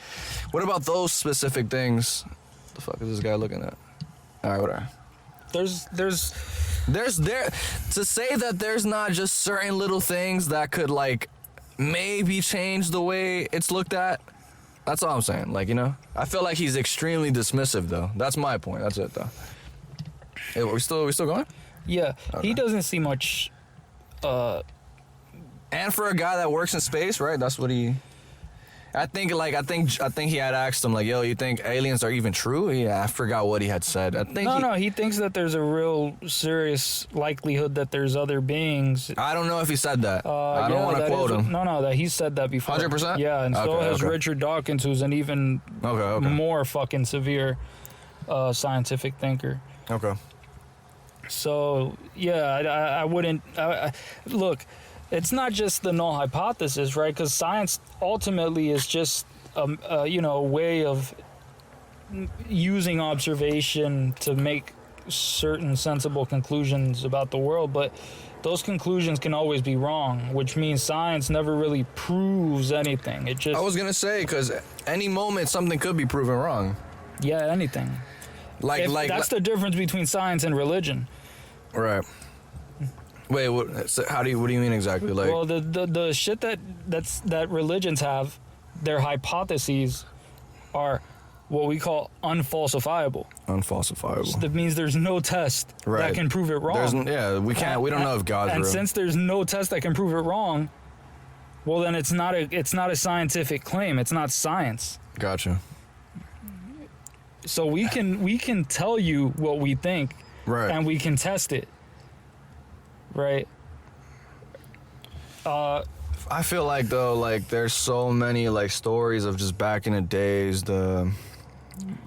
What about those specific things? The fuck is this guy looking at? All right, whatever. There's to say that there's not just certain little things that could like maybe change the way it's looked at. That's all I'm saying. Like, you know, I feel like he's extremely dismissive though. That's my point. That's it though. Hey, we still going? Yeah, okay. He doesn't see much. And for a guy that works in space, right? That's what he. I think he had asked him like, "Yo, you think aliens are even true?" Yeah, I forgot what he had said. I think he thinks that there's a real serious likelihood that there's other beings. I don't know if he said that. I don't want to quote him. No, that he said that before. 100%. Yeah, and so has Richard Dawkins, who's an even more fucking severe scientific thinker. Okay. So yeah, I wouldn't look. It's not just the null hypothesis, right? Because science ultimately is just, a way of using observation to make certain sensible conclusions about the world. But those conclusions can always be wrong, which means science never really proves anything. It just. I was gonna say because any moment something could be proven wrong. Yeah, anything. That's the difference between science and religion. Right. Wait, what do you mean exactly? Like, well, the shit that religions have, their hypotheses are what we call unfalsifiable. Unfalsifiable. So that means there's no test that can prove it wrong. We don't know if God's real. And since there's no test that can prove it wrong, well then it's not a scientific claim. It's not science. Gotcha. So we can tell you what we think, right? And we can test it. Right. I feel like though, like there's so many like stories of just back in the days.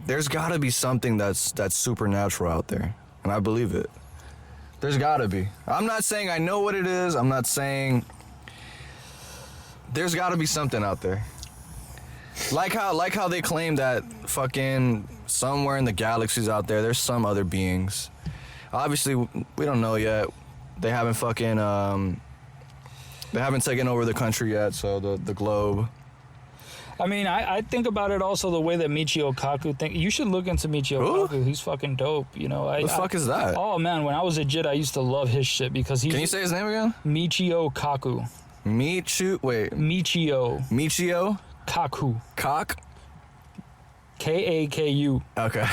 There's got to be something that's supernatural out there, and I believe it. There's got to be. I'm not saying I know what it is. I'm not saying. There's got to be something out there. Like how they claim that fucking somewhere in the galaxies out there's some other beings. Obviously, we don't know yet. They haven't taken over the country yet, so the globe. I mean, I think about it also the way that Michio Kaku think. You should look into Michio Kaku. He's fucking dope, you know. The fuck is that? Oh man, when I was a JIT, I used to love his shit because he's. Can you say his name again? Michio Kaku. Michio Kaku. Cock. Kaku. Okay.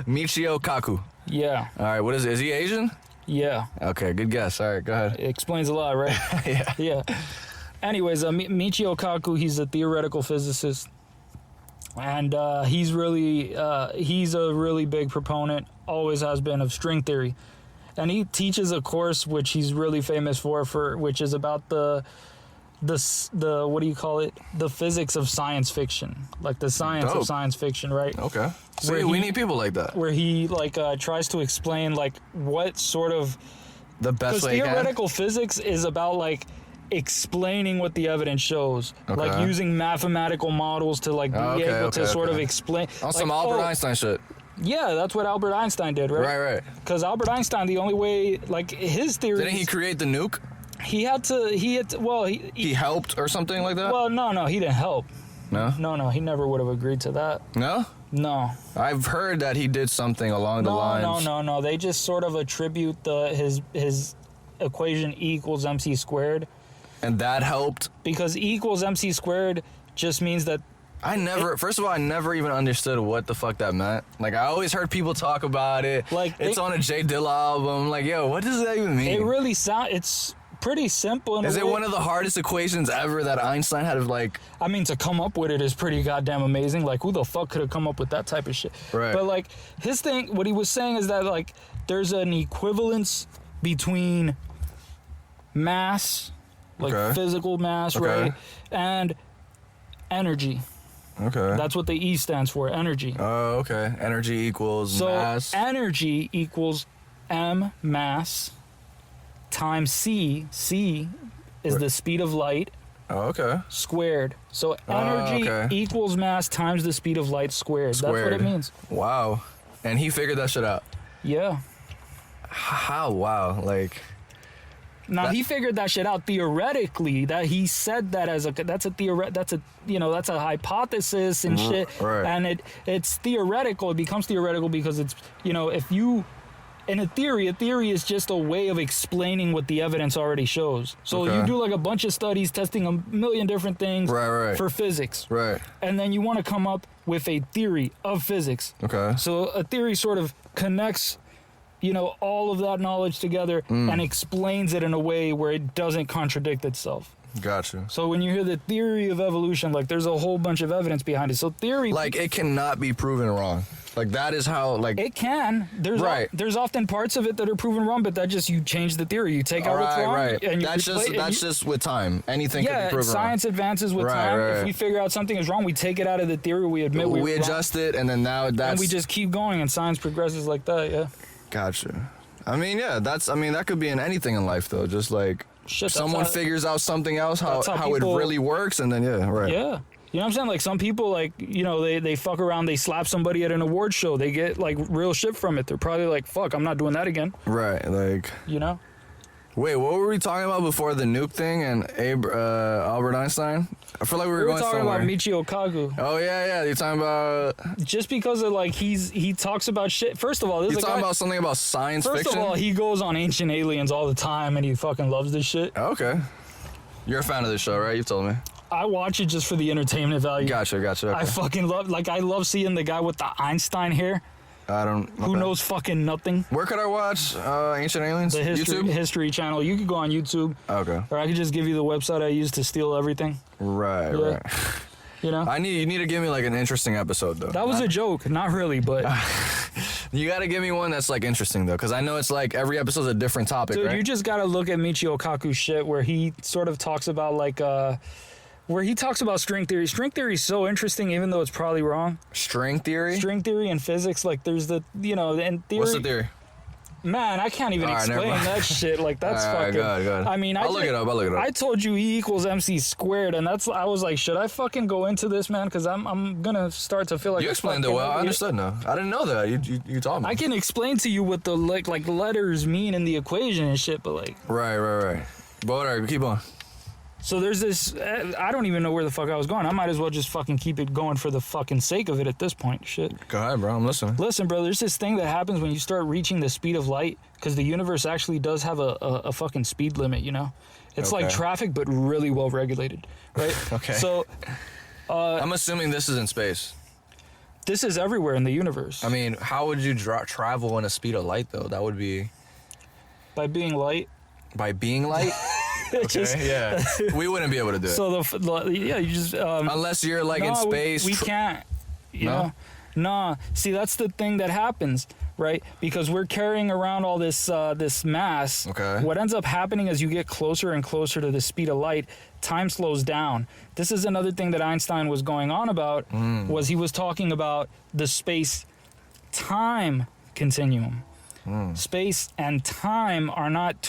Michio Kaku. Yeah. All right. What is it? Is he Asian? Yeah. Okay, good guess. All right, go ahead. It explains a lot, right? Yeah. Anyways, Michio Kaku, he's a theoretical physicist, and he's a really big proponent, always has been, of string theory, and he teaches a course which he's really famous for which is about the the what do you call it? The physics of science fiction, like the science Dope. of science fiction, right? Okay. See, we need people like that. Where he like tries to explain like what sort of The best way. because theoretical physics is about like explaining what the evidence shows, like Okay. using mathematical models to like be able to sort of explain. On some like, Albert Einstein shit. Yeah, that's what Albert Einstein did, right? Right. Because Albert Einstein, the only way, like his theory, Didn't he create the nuke? he had to. Well, He helped or something like that? well, no, he didn't help. No? No, he never would have agreed to that. No? No. I've heard that he did something along the lines. No. They just sort of attribute his equation E equals MC squared. And that helped? Because E equals MC squared just means that First of all, I never even understood what the fuck that meant. Like, I always heard people talk about it. Like, it's on a J Dilla album. Like, yo, what does that even mean? it really it's pretty simple. Is it one of the hardest equations ever that Einstein had to, like... I mean, to come up with it is pretty goddamn amazing. Like, who the fuck could have come up with that type of shit? Right. But, like, his thing, what he was saying is that, like, there's an equivalence between mass, like Okay. physical mass, Okay. right, and energy. Okay. That's what the E stands for, energy. Oh, okay. Energy equals So mass. energy equals M mass times C. C is Right. the speed of light Oh, okay. squared. So energy okay. equals mass times the speed of light squared. That's what it means. Wow. And he figured that shit out. Yeah. How? Wow. Like... Now he figured that shit out theoretically. That he said that as that's a hypothesis and shit. Right. And it's theoretical. It becomes theoretical because it's if you in a theory is just a way of explaining what the evidence already shows. So Okay. you do like a bunch of studies testing a million different things Right. for physics. Right. And then you want to come up with a theory of physics. Okay. So a theory sort of connects all of that knowledge together and explains it in a way where it doesn't contradict itself. Gotcha. So when you hear the theory of evolution, like there's a whole bunch of evidence behind it. So theory, Like, it cannot be proven wrong. Like, that is how, like... it can. There's Right. there's often parts of it that are proven wrong, but that just you change the theory. You take out what's wrong, Right. and you That's just with time. Anything can be yeah. proven Science advances with Right, time. right. If we figure out something is wrong, we take it out of the theory. We admit wrong. we We were wrong, adjust it, and then now that's... and we just keep going, and science progresses like that. Yeah. Gotcha. I mean, yeah, that could be in anything in life, though. Just like Shit, that's someone how- figures out something else, how that's how it people- really works, and then, yeah, right. Yeah. You know what I'm saying? Like some people, like, they fuck around, they slap somebody at an award show, they get like real shit from it. They're probably like, fuck, I'm not doing that again. Right, like... Wait, what were we talking about before the nuke thing and Albert Einstein? I feel like we were We were going talking somewhere. about Michio Kaku. Oh, yeah, you're talking about... Just because of like, he talks about shit. First of all, this You're is a talking guy, about something about science first fiction? of all, he goes on Ancient Aliens all the time and he fucking loves this shit. Okay. You're a fan of this show, right? You've told me. I watch it just for the entertainment value. Gotcha. Okay. I fucking I love seeing the guy with the Einstein hair I don't... who okay. knows fucking nothing. Where could I watch Ancient Aliens? The YouTube? history channel. You could go on YouTube. Okay. Or I could just give you the website I use to steal everything. Right. You know? You need to give me like an interesting episode though. That was a joke, not really, but You gotta give me one that's like interesting though, because I know it's like every episode's a different topic, dude, right? you just gotta look at Michio Kaku's shit where he sort of talks about like where he talks about string theory. String theory is so interesting, even though it's probably wrong. String theory? String theory and physics, like there's the in theory. What's the theory? Man, I can't even All right, never explain mind. that shit. Like that's All right, fucking. go ahead. I mean, I'll look it up. I told you E equals MC squared, and I was like, should I fucking go into this, man? Because I'm gonna start to feel like You a explained it fucking well. I idiot. understood now. I didn't know that. You taught me. I can explain to you what the like letters mean in the equation and shit, but like. Right. But whatever, keep on. So there's this. I don't even know where the fuck I was going. I might as well just fucking keep it going for the fucking sake of it at this point. Shit. Go ahead, bro. I'm listening. Listen, bro. There's this thing that happens when you start reaching the speed of light, because the universe actually does have a fucking speed limit. You know, it's like Okay. traffic, but really well regulated, right? Okay. So I'm assuming this is in space. this is everywhere in the universe. I mean, how would you travel in a speed of light though? That would be By being light. by being light. Just- yeah. We wouldn't be able to do it So you just unless you're like in no, space. We can't. You No? know? Nah. See, that's the thing that happens. right? Because we're carrying around all this this mass. Okay. What ends up happening as you get closer and closer to the speed of light, time slows down. This is another thing that Einstein was going on about, was he was talking about the space-time continuum. Space and time are not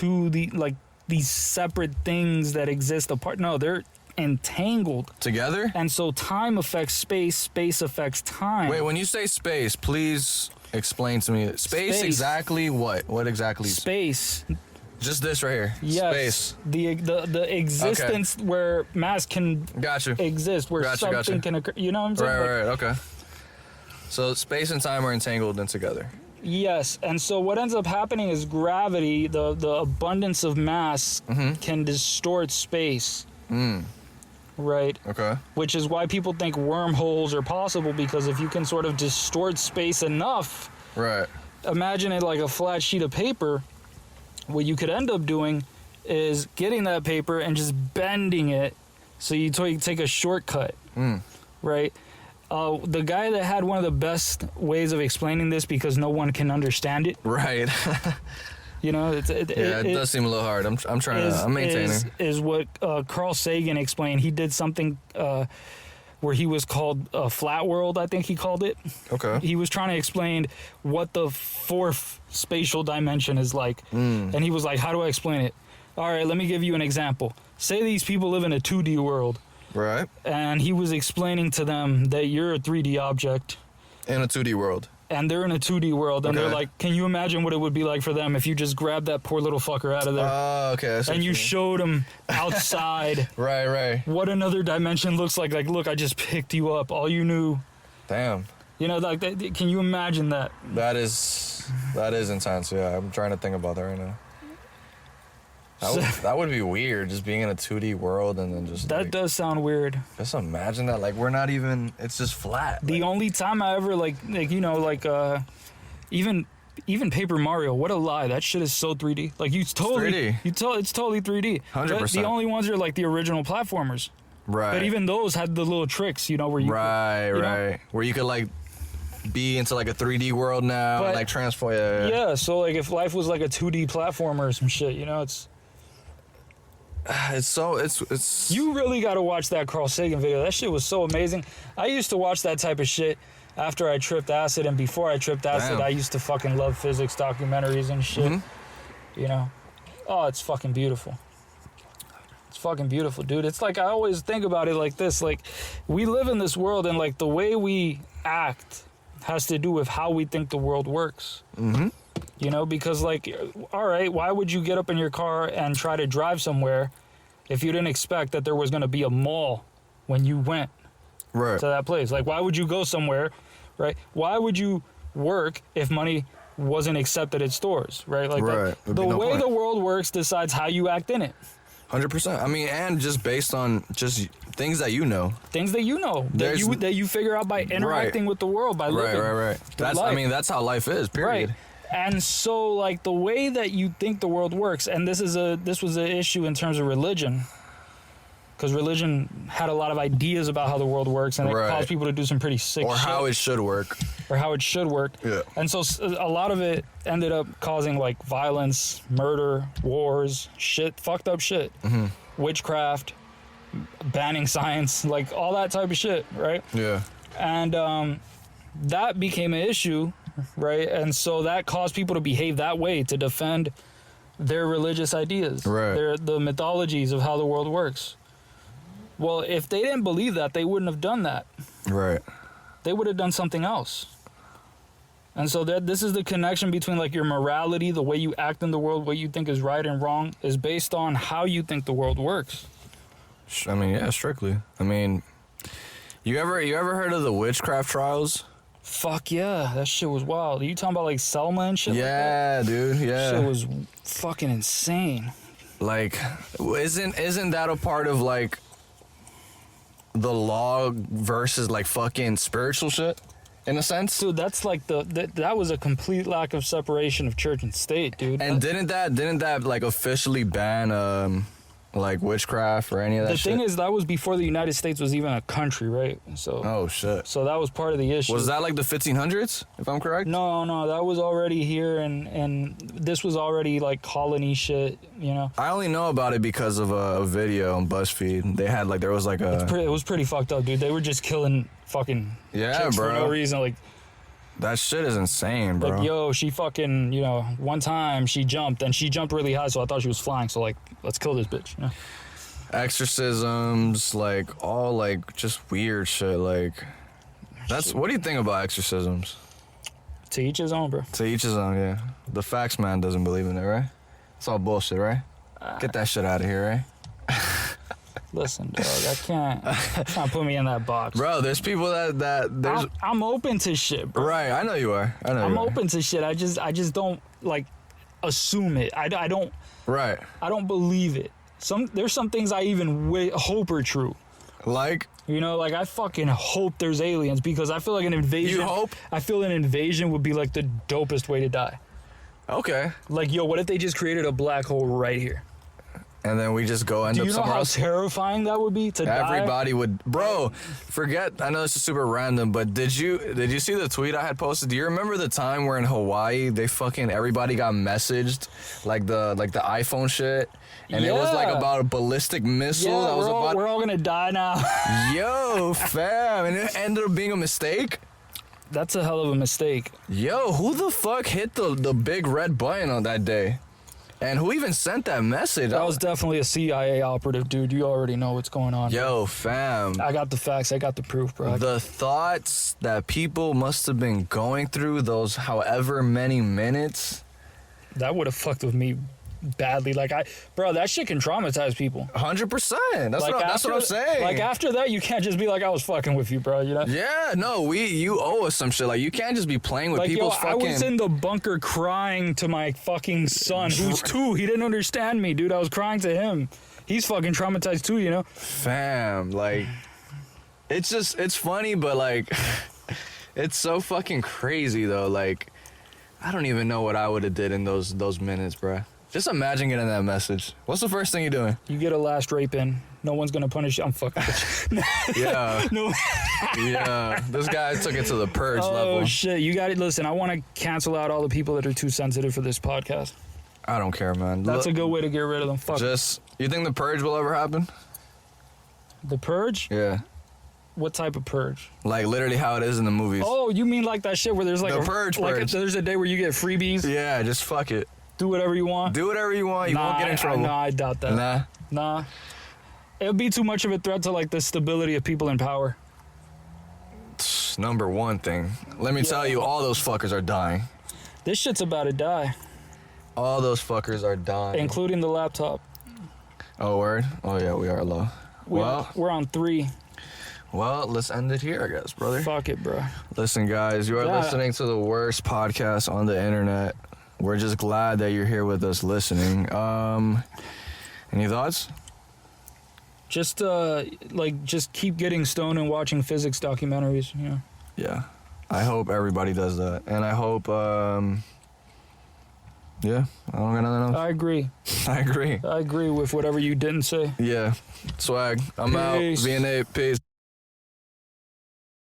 these separate things that exist apart. No, they're entangled together, and so time affects space, space affects time. Wait, when you say space, please explain to me. Space. Exactly what exactly? Space. Just this right here. Yes. Space. The existence where mass can exist, where something can occur. You know what I'm saying? Right. Okay. So space and time are entangled and together. Yes, and so what ends up happening is gravity, the abundance of mass, can distort space. Right. Okay. Which is why people think wormholes are possible, because if you can sort of distort space enough, right. Imagine it like a flat sheet of paper. What you could end up doing is getting that paper and just bending it, so you take a shortcut. Right. The guy that had one of the best ways of explaining this, because no one can understand it. Right. You know, it does seem a little hard. I'm maintaining. Is what Carl Sagan explained. He did something where he was called a flat world, I think he called it. Okay. He was trying to explain what the fourth spatial dimension is like. And he was like, how do I explain it? All right, let me give you an example. Say these people live in a 2D world. Right. And he was explaining to them that you're a 3D object. In a 2D world. And they're in a 2D world, and they're like, can you imagine what it would be like for them if you just grabbed that poor little fucker out of there? Oh, okay. And you showed them outside. Right. What another dimension looks like. Like, look, I just picked you up. All you knew. Damn. You know, like, can you imagine that? That is intense. Yeah, I'm trying to think about that right now. That would be weird, just being in a 2D world and then just. That does sound weird. Just imagine that, like, we're not even. It's just flat. The only time I ever even Paper Mario. What a lie! That shit is so 3D. Like it's totally 3D. It's totally 3D. 100%. The only ones are like the original platformers. Right. But even those had the little tricks, you know, where you. Right. Where you could like be into like a 3D world now, and, like transform. Yeah. So like if life was like a 2D platformer or some shit, you know, it's. You really got to watch that Carl Sagan video. That shit was so amazing. I used to watch that type of shit after I tripped acid, and before I tripped acid, I used to fucking love physics documentaries and shit. You know? Oh, it's fucking beautiful. It's fucking beautiful, dude. It's like I always think about it like this. Like, we live in this world, and like the way we act has to do with how we think the world works. You know, because like, all right, why would you get up in your car and try to drive somewhere if you didn't expect that there was going to be a mall when you went to that place? Like, why would you go somewhere, right? Why would you work if money wasn't accepted at stores, right? Like the way the world works decides how you act in it. 100%. I mean, and just based on just things that you know. Things that you know. That you figure out by interacting with the world, by living. Right. That's how life is, period. Right. And so, like, the way that you think the world works, and this was an issue in terms of religion, because religion had a lot of ideas about how the world works, and it caused people to do some pretty sick shit. Or how it should work. Yeah. And so a lot of it ended up causing, like, violence, murder, wars, fucked up shit. Witchcraft, banning science, like, all that type of shit, right? Yeah. And that became an issue. Right, and so that caused people to behave that way to defend their religious ideas, the mythologies of how the world works. Well, if they didn't believe that, they wouldn't have done that. Right. They would have done something else. And so this is the connection between like your morality, the way you act in the world, what you think is right and wrong, is based on how you think the world works. I mean, yeah, strictly. I mean, you ever heard of the witchcraft trials? Fuck yeah, that shit was wild. Are you talking about like Selma and shit? Yeah, like that? Dude, yeah. Shit was fucking insane. Like, isn't that a part of like the law versus like fucking spiritual shit, in a sense? Dude, that's like that was a complete lack of separation of church and state, dude. And didn't that like officially ban like witchcraft or any of that The shit? thing is, that was before the United States was even a country, right? So. Oh shit. So that was part of the issue. Was that like the 1500s, if I'm correct? No, that was already here, and this was already like colony shit, you know. I only know about it because of a video on BuzzFeed. They had like, there was like a... It was pretty fucked up, dude. They were just killing fucking chicks bro. for no reason. Like, that shit is insane, bro. like, yo, she fucking, you know, one time she jumped, and she jumped really high, so I thought she was flying. So like, let's kill this bitch, you know. Exorcisms, like all like just weird shit. Like, that's... What do you think about exorcisms? To each his own, bro. To each his own, yeah. The facts man doesn't believe in it, right? It's all bullshit, right? Get that shit out of here, right? Listen, dog, I can't put me in that box. Bro, there's people that there's... I'm open to shit, bro. Right, I know you are. I'm open to shit. I just don't like assume it. I don't. Right. I don't believe it. There's some things I even hope are true. Like? You know, like I fucking hope there's aliens because I feel like an invasion. You hope? I feel an invasion would be like the dopest way to die. Okay. Like, yo, what if they just created a black hole right here? And then we just go end up somewhere else. Do you know how terrifying that would be to die? Everybody would, bro. Forget. I know this is super random, but did you see the tweet I had posted? Do you remember the time where in Hawaii everybody got messaged like the iPhone shit, and it was like about a ballistic missile Yeah, that was about. We're all gonna die now. Yo, fam, and it ended up being a mistake. That's a hell of a mistake. Yo, who the fuck hit the big red button on that day? And who even sent that message? That was definitely a CIA operative, dude. You already know what's going on. Yo, fam. I got the facts. I got the proof, bro. The thoughts that people must have been going through those however many minutes. That would have fucked with me badly. Like, bro, that shit can traumatize people. 100%. That's Like, what I'm saying. Like, after that, you can't just be like, I was fucking with you, bro, you know? Yeah, no, you owe us some shit. Like, you can't just be playing with Like, people's yo, fucking... I was in the bunker crying to my fucking son, who's 2. He didn't understand me, dude. I was crying to him. He's fucking traumatized too, you know? Fam, like, it's funny, but, like, it's so fucking crazy, though. Like, I don't even know what I would have did in those minutes, bruh. Just imagine getting that message. What's the first thing you're doing? You get a last rape in. No one's gonna punish you. I'm fucking with you. Yeah. No. Yeah. This guy took it to the purge level. Oh, shit. You got it. Listen, I want to cancel out all the people that are too sensitive for this podcast. I don't care, man. That's a good way to get rid of them. Fuck. You think the purge will ever happen? The purge? Yeah. What type of purge? Like literally how it is in the movies. Oh, you mean like that shit where there's like The purge. there's a day where you get freebies? Yeah, just fuck it. Do whatever you want? Do whatever you want. You won't get in trouble. Nah, I doubt that. Nah. It would be too much of a threat to like the stability of people in power. Number one thing. Let me tell you, all those fuckers are dying. This shit's about to die. All those fuckers are dying. Including the laptop. Oh, word? Oh, yeah, we are low. We're on 3. Well, let's end it here, I guess, brother. Fuck it, bro. Listen, guys, you are listening to the worst podcast on the internet. We're just glad that you're here with us listening. Any thoughts? Just keep getting stoned and watching physics documentaries, you know. Yeah. I hope everybody does that. And I hope, yeah, I don't got nothing else. I agree. I agree. I agree with whatever you didn't say. Yeah. Swag. I'm out. Peace. V&A. Peace.